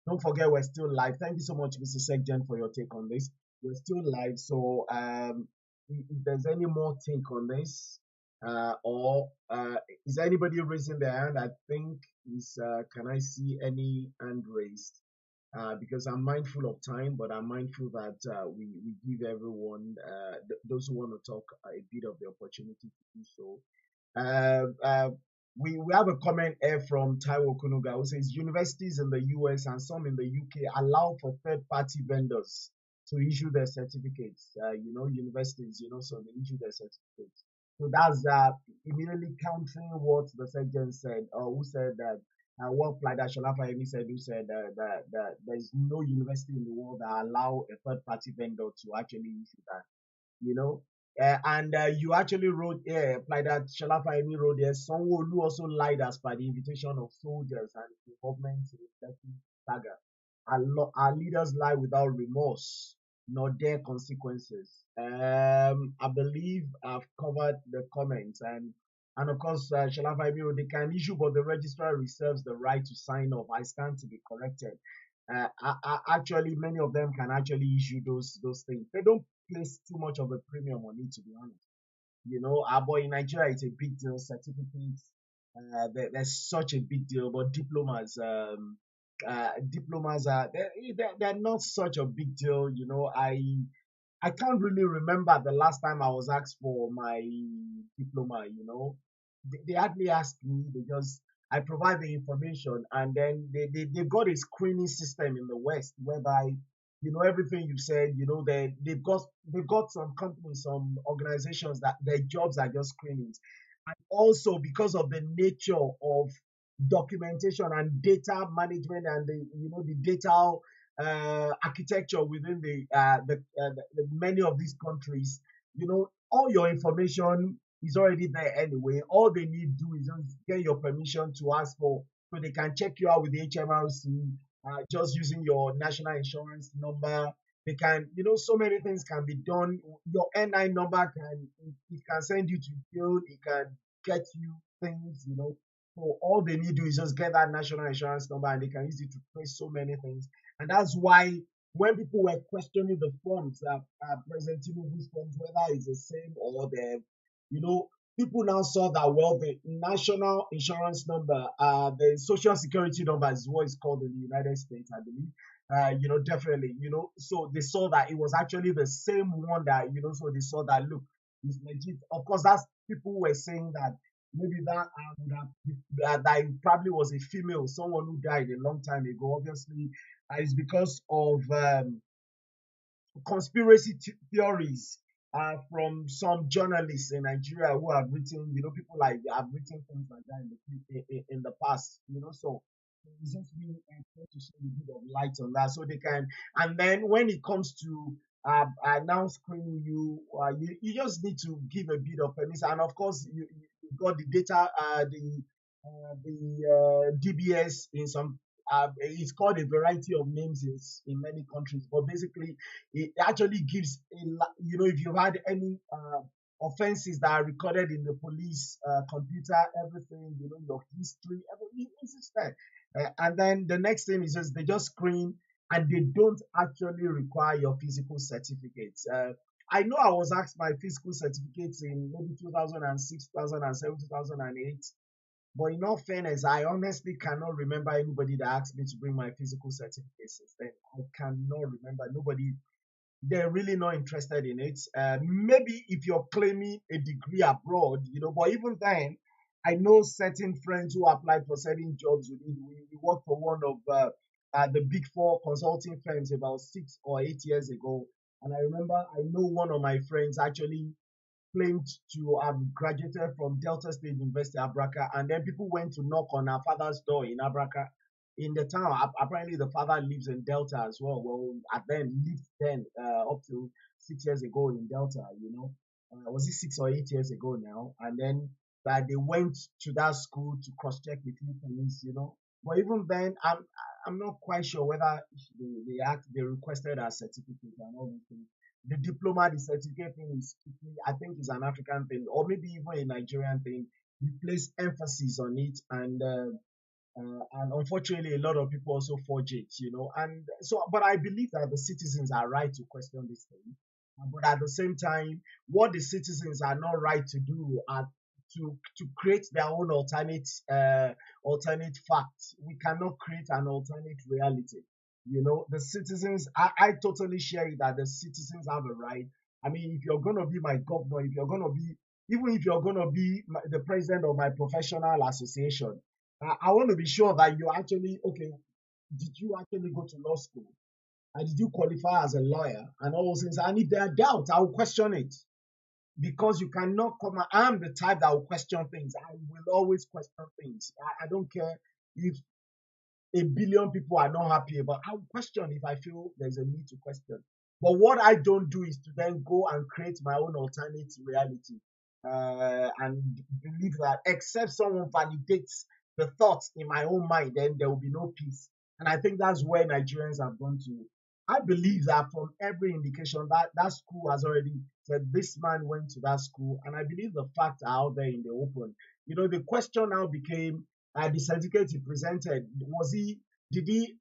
don't forget we're still live. Thank you so much, Mr. Sekjen, for your take on this. We're still live, so if there's any more take on this, or is anybody raising their hand? I think is can I see any hand raised? Because I'm mindful of time, but I'm mindful that we give everyone, those who want to talk, a bit of the opportunity to do so. Uh, uh, we have a comment here from Taiwo Kunuga who says universities in the US and some in the UK allow for third-party vendors to issue their certificates. Universities, so they issue their certificates. So that's immediately countering what the surgeon said, or who said that what Plida Sholafayemi said, who said that there's no university in the world that allow a third-party vendor to actually issue that you know. And you actually wrote here, like that Shalafa wrote there, someone who also lied as per the invitation of soldiers and the government reflecting Saga. Our leaders lie without remorse, nor their consequences. I believe I've covered the comments and of course, Shalafa wrote, they can issue, but the registrar reserves the right to sign off. I stand to be corrected. Actually, many of them can actually issue those things. They don't place too much of a premium on it, to be honest. But in Nigeria, it's a big deal. Certificates, there's such a big deal. But diplomas are they're not such a big deal. I can't really remember the last time I was asked for my diploma. They hardly ask me. I provide the information, and then they've got a screening system in the West whereby everything you said. They've got some companies, some organizations that their jobs are just screenings, and also because of the nature of documentation and data management and the data architecture within the many of these countries, all your information is already there anyway. All they need to do is just get your permission to ask for, so they can check you out with the HMRC, just using your national insurance number. They can, so many things can be done. Your NI number it can send you to jail. It can get you things, So all they need to do is just get that national insurance number, and they can use it to trace so many things. And that's why when people were questioning the forms, President Tinubu's forms, whether it's the same or people now saw that, well, the national insurance number, the social security number is what it's called in the United States, I believe. Definitely, so they saw that it was actually the same one that, so they saw that, look, it's legit. Of course, that's people were saying that maybe that would have that it probably was a female, someone who died a long time ago. Obviously, it's because of conspiracy theories from some journalists in Nigeria who have written, people like have written things like that in the past, So it's just me trying to shed a bit of light on that, so they can. And then when it comes to now screening you, you just need to give a bit of permission, and of course you got the data, the DBS in some. It's called a variety of names in many countries, but basically, it actually gives if you've had any offenses that are recorded in the police computer, everything, your history, everything is there. And then the next thing is just they just screen, and they don't actually require your physical certificates. I know I was asked my physical certificates in maybe 2006, 2007, 2008. But in all fairness, I honestly cannot remember anybody that asked me to bring my physical certificates since then. I cannot remember. Nobody, they're really not interested in it. Maybe if you're claiming a degree abroad, but even then, I know certain friends who applied for certain jobs. We worked for one of the big four consulting firms about 6 or 8 years ago. And I remember I know one of my friends actually claimed to have graduated from Delta State University, Abraka, and then people went to knock on her father's door in Abraka, in the town. Apparently, the father lives in Delta as well. Well, I then lived then up to 6 years ago in Delta. Was it 6 or 8 years ago now? And then they went to that school to cross-check with few things. But even then, I'm not quite sure whether they requested a certificate and all these things. The diploma, the certificate thing is, I think, is an African thing, or maybe even a Nigerian thing. We place emphasis on it, and unfortunately, a lot of people also forge it. And so, but I believe that the citizens are right to question this thing. But at the same time, what the citizens are not right to do are to create their own alternate facts. We cannot create an alternate reality. The citizens, I totally share it that the citizens have a right. I mean, if you're going to be my governor, if you're going to be, even if you're going to be the president of my professional association, I want to be sure that you actually, okay, did you actually go to law school? And did you qualify as a lawyer? And all those things. And if there are doubts, I will question it. Because you cannot come. I'm the type that will question things. I will always question things. I don't care if a billion people are not happy about. I will question if I feel there's a need to question. But what I don't do is to then go and create my own alternate reality and believe that except someone validates the thoughts in my own mind, then there will be no peace. And I think that's where Nigerians have gone to. I believe that from every indication that school has already said this man went to that school, and I believe the facts are out there in the open. The question now became the certificate he presented, did he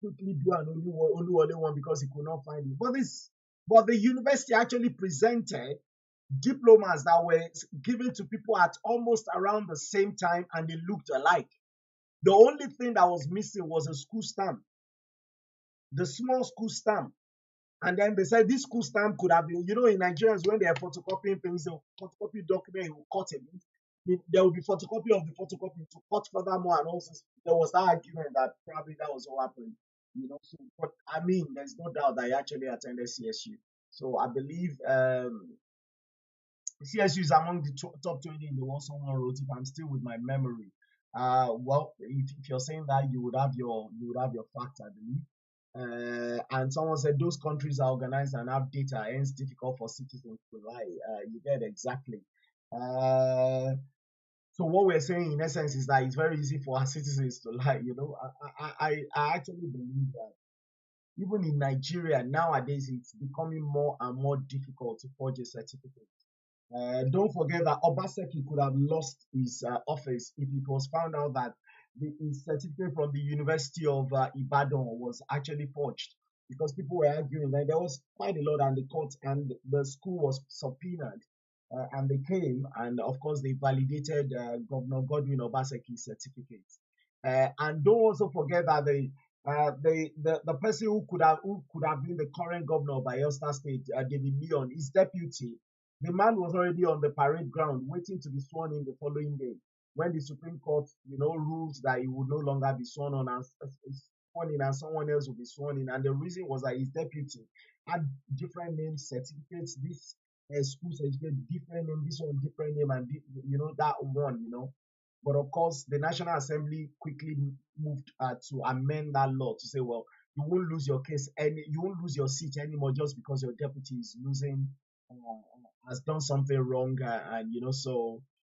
quickly do an only one because he could not find it? But the university actually presented diplomas that were given to people at almost around the same time, and they looked alike. The only thing that was missing was a school stamp, the small school stamp. And then they said this school stamp could have been, in Nigerians, when they are photocopying things, they'll photocopy document, will cut it. There will be photocopy of the photocopy to cut furthermore, and also there was that argument that probably that was what happened. So, but I mean, there's no doubt that I actually attended CSU. So I believe CSU is among the top 20 in the world. Someone wrote, if I'm still with my memory. Well, if you're saying that, you would have your facts, I believe. And someone said those countries are organized and have data, hence difficult for citizens to lie. You get it exactly. So what we're saying in essence is that it's very easy for our citizens to lie. I actually believe that even in Nigeria nowadays, it's becoming more and more difficult to forge a certificate. Don't forget that Obaseki could have lost his office if it was found out that his certificate from the University of Ibadan was actually forged, because people were arguing that there was quite a lot, and the court and the school was subpoenaed, and they came, and of course they validated Governor Godwin Obaseki's certificate. And don't also forget that the person who could have been the current governor of Bayelsa State, David Leon, his deputy. The man was already on the parade ground waiting to be sworn in the following day when the Supreme Court, ruled that he would no longer be sworn in and someone else would be sworn in. And the reason was that his deputy had different name certificates, this school certificate, different name, this one different name, and that one. But of course, the National Assembly quickly moved to amend that law to say, well, you won't lose your you won't lose your seat anymore just because your deputy is has done something wrong, and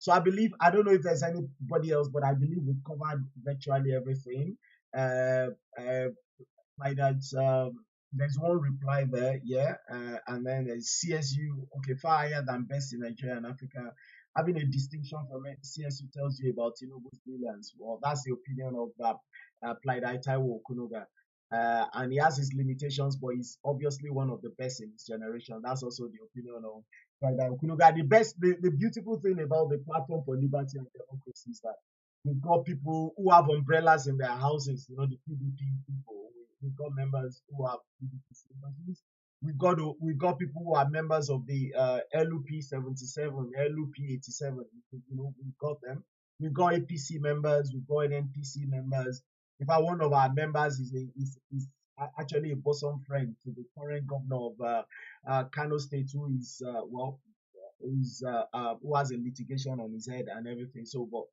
so I believe, I don't know if there's anybody else, but I believe we've covered virtually everything. Like that, there's one reply there, yeah, and then there's CSU, okay, far higher than best in Nigeria and Africa. Having a distinction from CSU tells you about Tinubu's brilliance. Well, that's the opinion of PLIDE Transformational. And he has his limitations, but he's obviously one of the best in his generation. That's also the opinion of Friday Okunuga. The beautiful thing about the platform for liberty and democracy is that we've got people who have umbrellas in their houses. The PDP people. We've got members who have PDP sympathies. We've got people who are members of the LUP 77, LUP 87. We've got them. We've got APC members. We've got NPC members. In fact, one of our members is actually a bosom friend to the current governor of Kano State, who has a litigation on his head and everything. So, but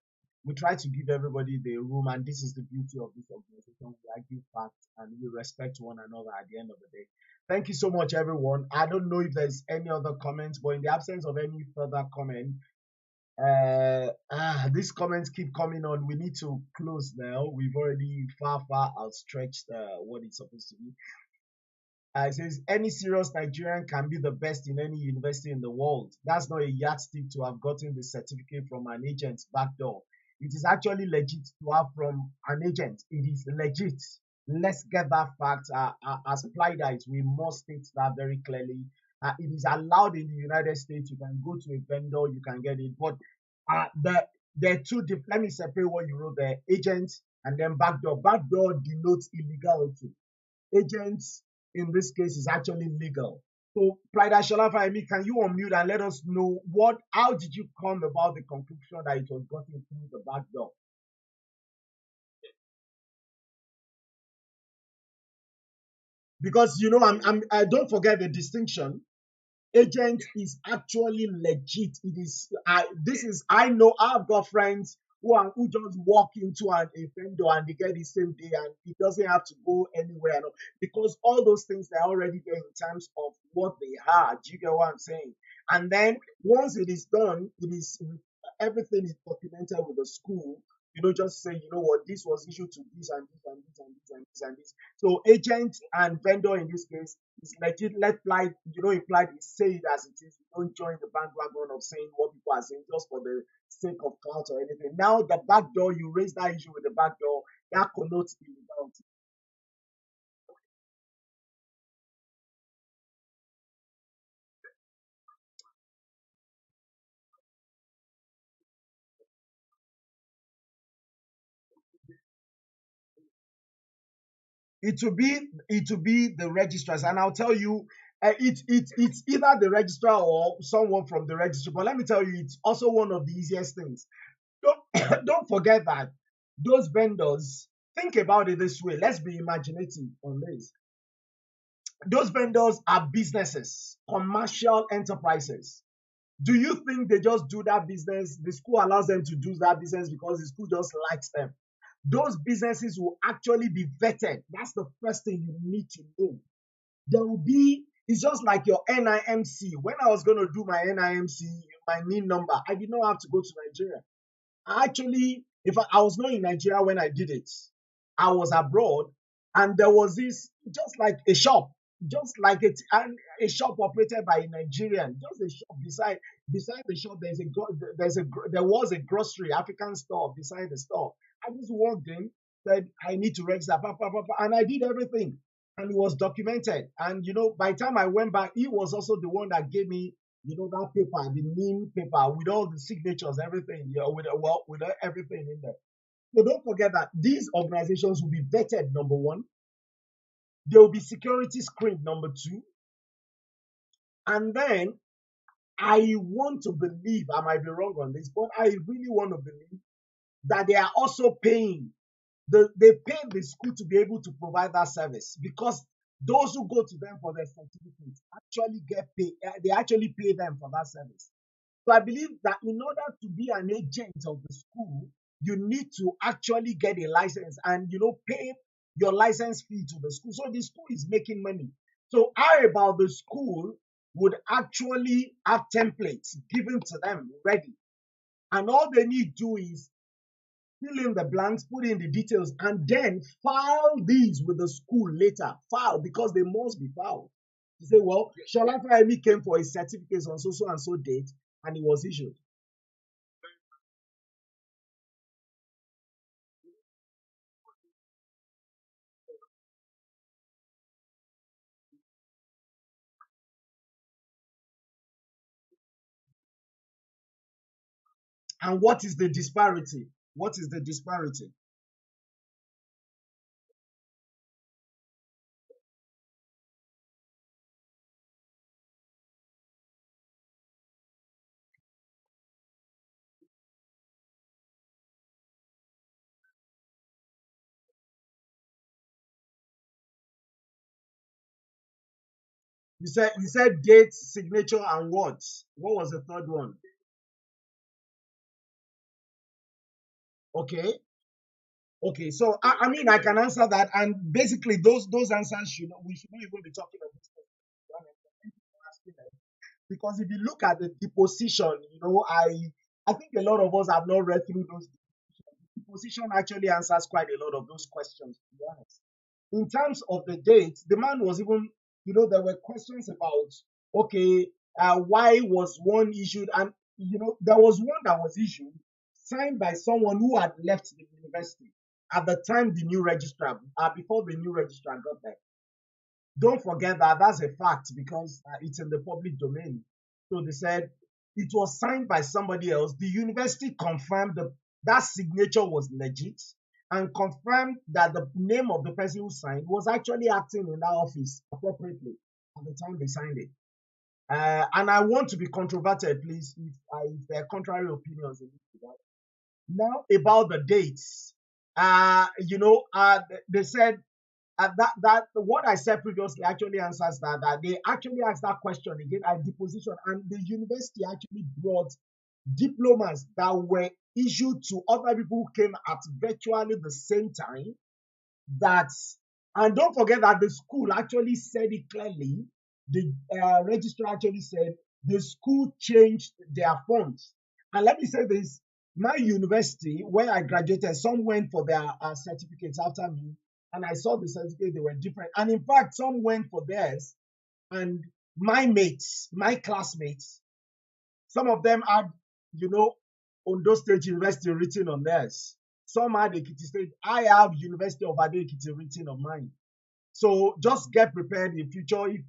we try to give everybody the room, and this is the beauty of this organization. We argue facts and we respect one another at the end of the day. Thank you so much, everyone. I don't know if there's any other comments, but in the absence of any further comment, these comments keep coming on. We need to close now. We've already far outstretched what it's supposed to be. It says any serious Nigerian can be the best in any university in the world. That's not a yardstick to have gotten the certificate from an agent's back door. It is actually legit to have from an agent. It is legit. Let's get that fact. As PLIDE, we must state that very clearly. It is allowed in the United States. You can go to a vendor, you can get it. But there are two different. Let me separate what you wrote there: agents and then backdoor. Backdoor denotes illegality. Agents in this case is actually legal. So, PLIDE Sholafa, can you unmute and let us know how did you come about the conclusion that it was gotten through the back door? Because I don't forget the distinction. Agent is actually legit. It is I know I've got friends who just walk into a vendor and they get the same day and it doesn't have to go anywhere, because all those things are already there in terms of what they had. Do you get what I'm saying? And then once it is done, everything is documented with the school. Just say, what, this was issued to this and this and this and this and this and this. So agent and vendor in this case is legit. Let PLIDE, implied say it as it is. You don't join the bandwagon of saying what people are saying just for the sake of clout or anything. Now the back door, you raise that issue with the back door, that connotes illegality. It will be the registrars, and I'll tell you, it's either the registrar or someone from the registry. But let me tell you, it's also one of the easiest things. Don't forget that those vendors, think about it this way. Let's be imaginative on this. Those vendors are businesses, commercial enterprises. Do you think they just do that business? The school allows them to do that business because the school just likes them. Those businesses will actually be vetted. That's the first thing you need to know. It's just like your NIMC. When I was going to do my NIMC, my NIN number, I did not have to go to Nigeria. Actually, if I was not in Nigeria when I did it, I was abroad, and there was this just like a shop, just like a shop operated by a Nigerian, just a shop beside the shop. There was a grocery African store beside the store. I just walked in, said I need to register, and I did everything, and it was documented. And by the time I went back, he was also the one that gave me that paper, the NIM paper with all the signatures, everything, with everything in there. So don't forget that these organizations will be vetted, number one. There will be security screened, number two. And then I want to believe, I might be wrong on this, but I really want to believe that they are also paying. They pay the school to be able to provide that service, because those who go to them for their certificates actually get paid. They actually pay them for that service. So I believe that in order to be an agent of the school, you need to actually get a license and pay your license fee to the school. So the school is making money. So how about the school would actually have templates given to them ready, and all they need to do is fill in the blanks, put in the details, and then file these with the school later. File, because they must be filed. You say, well, Sholafa Emi came for his certificates on so and so date, and it was issued. And what is the disparity? What is the disparity? You said date, signature, and what? What was the third one? Okay. Okay, so I mean I can answer that, and basically those answers we should not even be talking about this because if you look at the deposition, I think a lot of us have not read through those. The deposition actually answers quite a lot of those questions, to be honest. In terms of the date, the man was even, there were questions about, okay, why was one issued? And, there was one that was issued, signed by someone who had left the university at the time the new registrar, before the new registrar got there. Don't forget that that's a fact because it's in the public domain. So they said it was signed by somebody else. The university confirmed that signature was legit and confirmed that the name of the person who signed was actually acting in that office appropriately at the time they signed it. And I want to be controverted, please, if there are contrary opinions in this. Now about the dates, they said that what I said previously actually answers that they actually asked that question again at deposition, and the university actually brought diplomas that were issued to other people who came at virtually the same time. That and don't forget that the school actually said it clearly. The registrar actually said the school changed their fonts. And let me say this: my university, where I graduated, some went for their certificates after me, and I saw the certificate; they were different. And in fact, some went for theirs, and my mates, my classmates, some of them had, Ondo State University written on theirs. Some had Ekiti State. I have University of Ado Ekiti written on mine. So just get prepared in future. If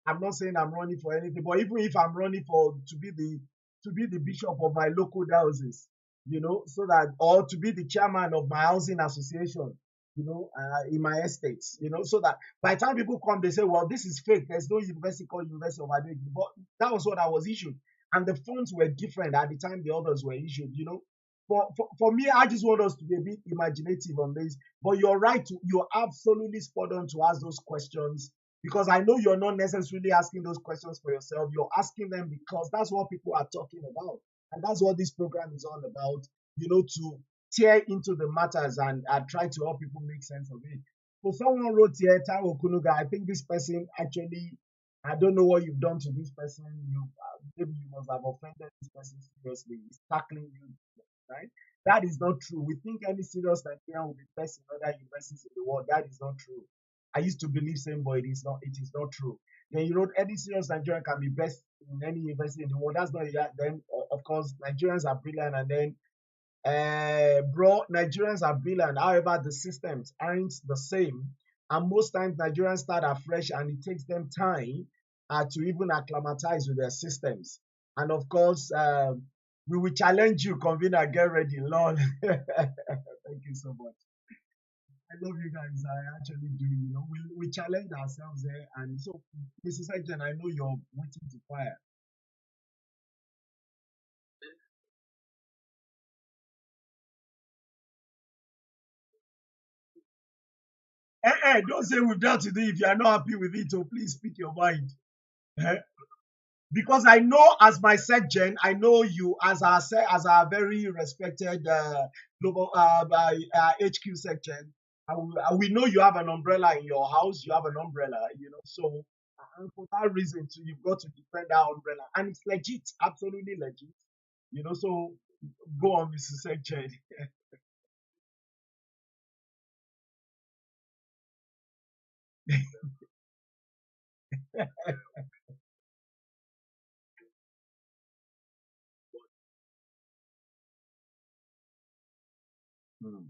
I'm not saying I'm running for anything, but even if I'm running for to be the bishop of my local diocese, so that or to be the chairman of my housing association, in my estates, so that by the time people come, they say, well, this is fake. There's no university called University of Ado. But that was what I was issued, and the fonts were different at the time the others were issued. For me, I just want us to be a bit imaginative on this. But you're right, you're absolutely spot on to ask those questions because I know you're not necessarily asking those questions for yourself. You're asking them because that's what people are talking about. And that's what this program is all about, to tear into the matters and try to help people make sense of it. So someone wrote here, Taiwo Kunuga, I think this person actually, I don't know what you've done to this person. Maybe you must have offended this person seriously. He's tackling you, right? That is not true. We think any serious Nigerian will be best in other universities in the world. That is not true. I used to believe same, but it is not. It is not true. Then you wrote any serious Nigerian can be best in any university in the world. That's not that. Then of course Nigerians are brilliant, and then bro, Nigerians are brilliant. However, the systems aren't the same, and most times Nigerians start afresh, and it takes them time to even acclimatize with their systems. And of course, we will challenge you, convener. Get ready, Lord. Thank you so much. I love you guys. I actually do. We challenge ourselves there, and so, Mrs. Agent, I know you're waiting to fire. Don't say we've done today if you are not happy with it. So please speak your mind. Eh? Because I know as my section, I know you as our very respected global HQ section. We know you have an umbrella in your house. You have an umbrella, So and for that reason, too, you've got to defend that umbrella, and it's legit, absolutely legit. So go on, Mr. Section. Hmm.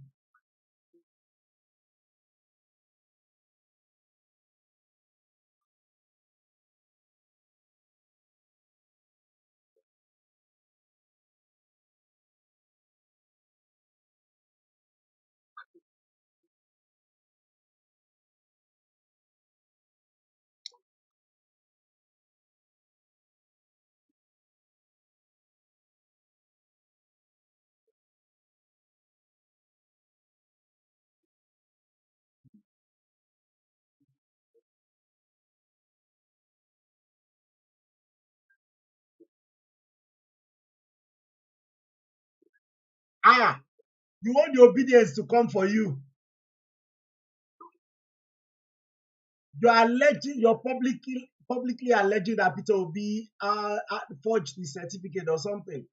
Ah, you want the obedience to come for you. You are alleging, you're publicly alleging that Peter Obi forged the certificate or something.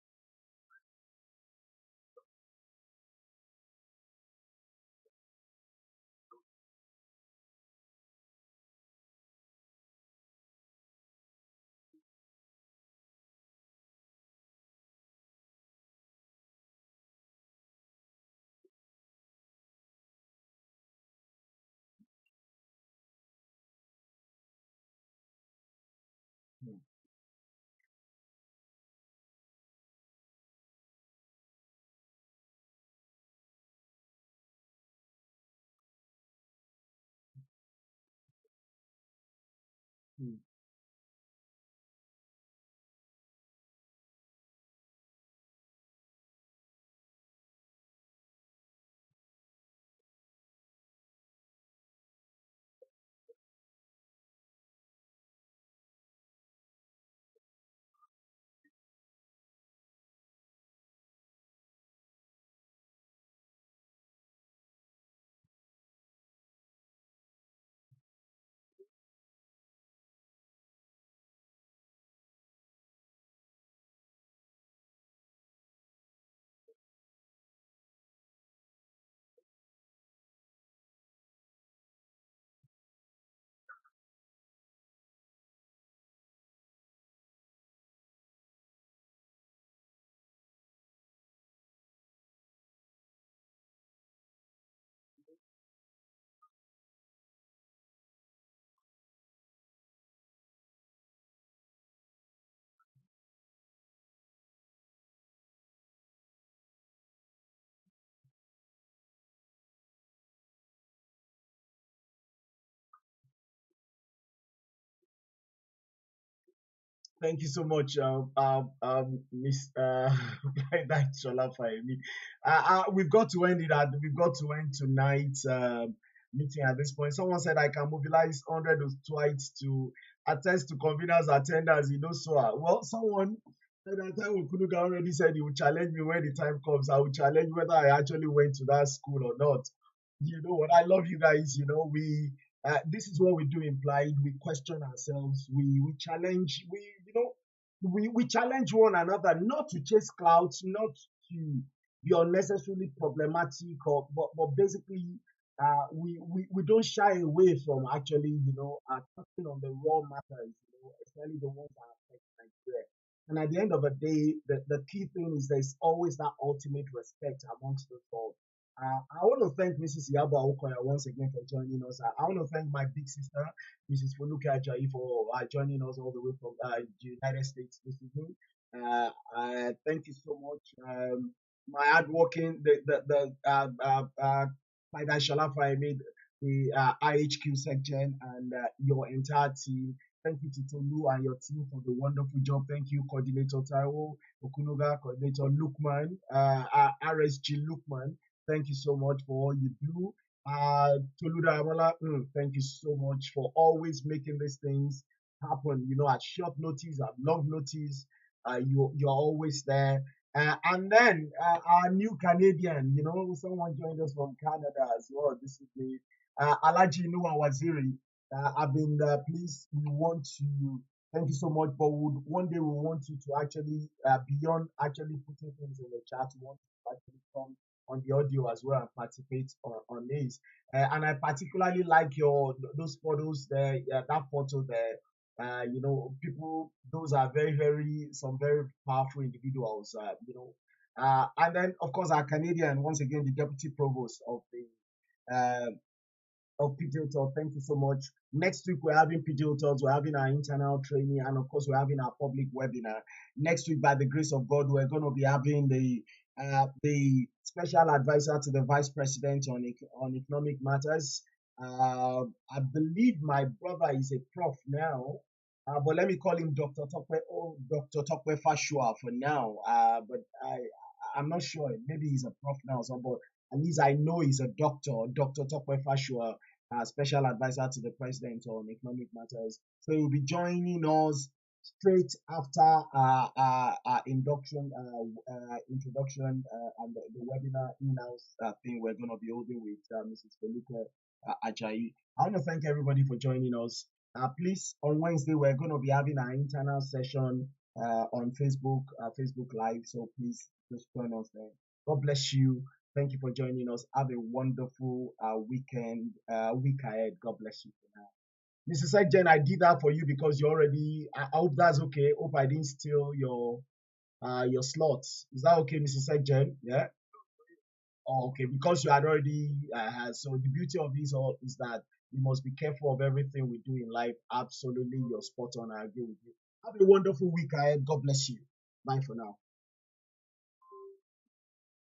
Hmm, hmm. Thank you so much, Miss Shola Fahimi. We've got to end it at we've got to end tonight's meeting at this point. Someone said I can mobilize 100 of twice to attest to conveners attendance. So well, someone at that time Okunuga already said he would challenge me when the time comes. I will challenge whether I actually went to that school or not. You know what? I love you guys. We this is what we do implied. We question ourselves. We challenge. We challenge one another, not to chase clouds, not to be unnecessarily problematic, but basically, we don't shy away from actually, touching on the raw matters, especially the ones that affect Nigeria. And at the end of the day, the key thing is there's always that ultimate respect amongst us all. I want to thank Mrs. Iyabo Awokoya once again for joining us. I want to thank my big sister, Mrs. Foluke Ajayi, for joining us all the way from the United States this evening. Thank you so much. My hardworking, Maida Shalafa, I made the IHQ section and your entire team. Thank you to Tolu and your team for the wonderful job. Thank you, Coordinator Taiwo, Okunuga, Coordinator Lukman, RSG Lukman. Thank you so much for all you do. Toluda Amola, thank you so much for always making these things happen. At short notice, at long notice, you're always there. And then our new Canadian, someone joined us from Canada as well. This is the Alaji Noah Waziri. I've been pleased. We want to thank you so much, but one day we want you to actually, beyond actually putting things in the chat, we want you to actually come on the audio as well and participate on this. And I particularly like those photos there, that photo there. People, those are very, very, some very powerful individuals, and then, of course, our Canadian, once again, the deputy provost uh, of PJ Talk. Thank you so much. Next week, we're having PJ Talks, we're having our internal training, and of course, we're having our public webinar. Next week, by the grace of God, we're going to be having the special advisor to the vice president on economic matters. I believe my brother is a prof now, but let me call him Dr. Tokwe or Dr. Tokwe Fashua for now. But I'm not sure. Maybe he's a prof now, so but at least I know he's a doctor, Dr. Tokwe Fashua, special advisor to the president on economic matters. So he'll be joining us straight after our introduction and the webinar in-house thing we're going to be holding with Mrs. Felipe Ajayi. I want to thank everybody for joining us. Please, on Wednesday, we're going to be having our internal session on Facebook, Facebook Live. So please just join us there. God bless you. Thank you for joining us. Have a wonderful week ahead. God bless you for now. Mrs. Jen, I did that for you because you already. I hope that's okay. Hope I didn't steal your slots. Is that okay, Mrs. Jen? Yeah. Oh, okay. Because you had already. So the beauty of this all is that we must be careful of everything we do in life. Absolutely, you're spot on. I agree with you. Have a wonderful week ahead. God bless you. Bye for now.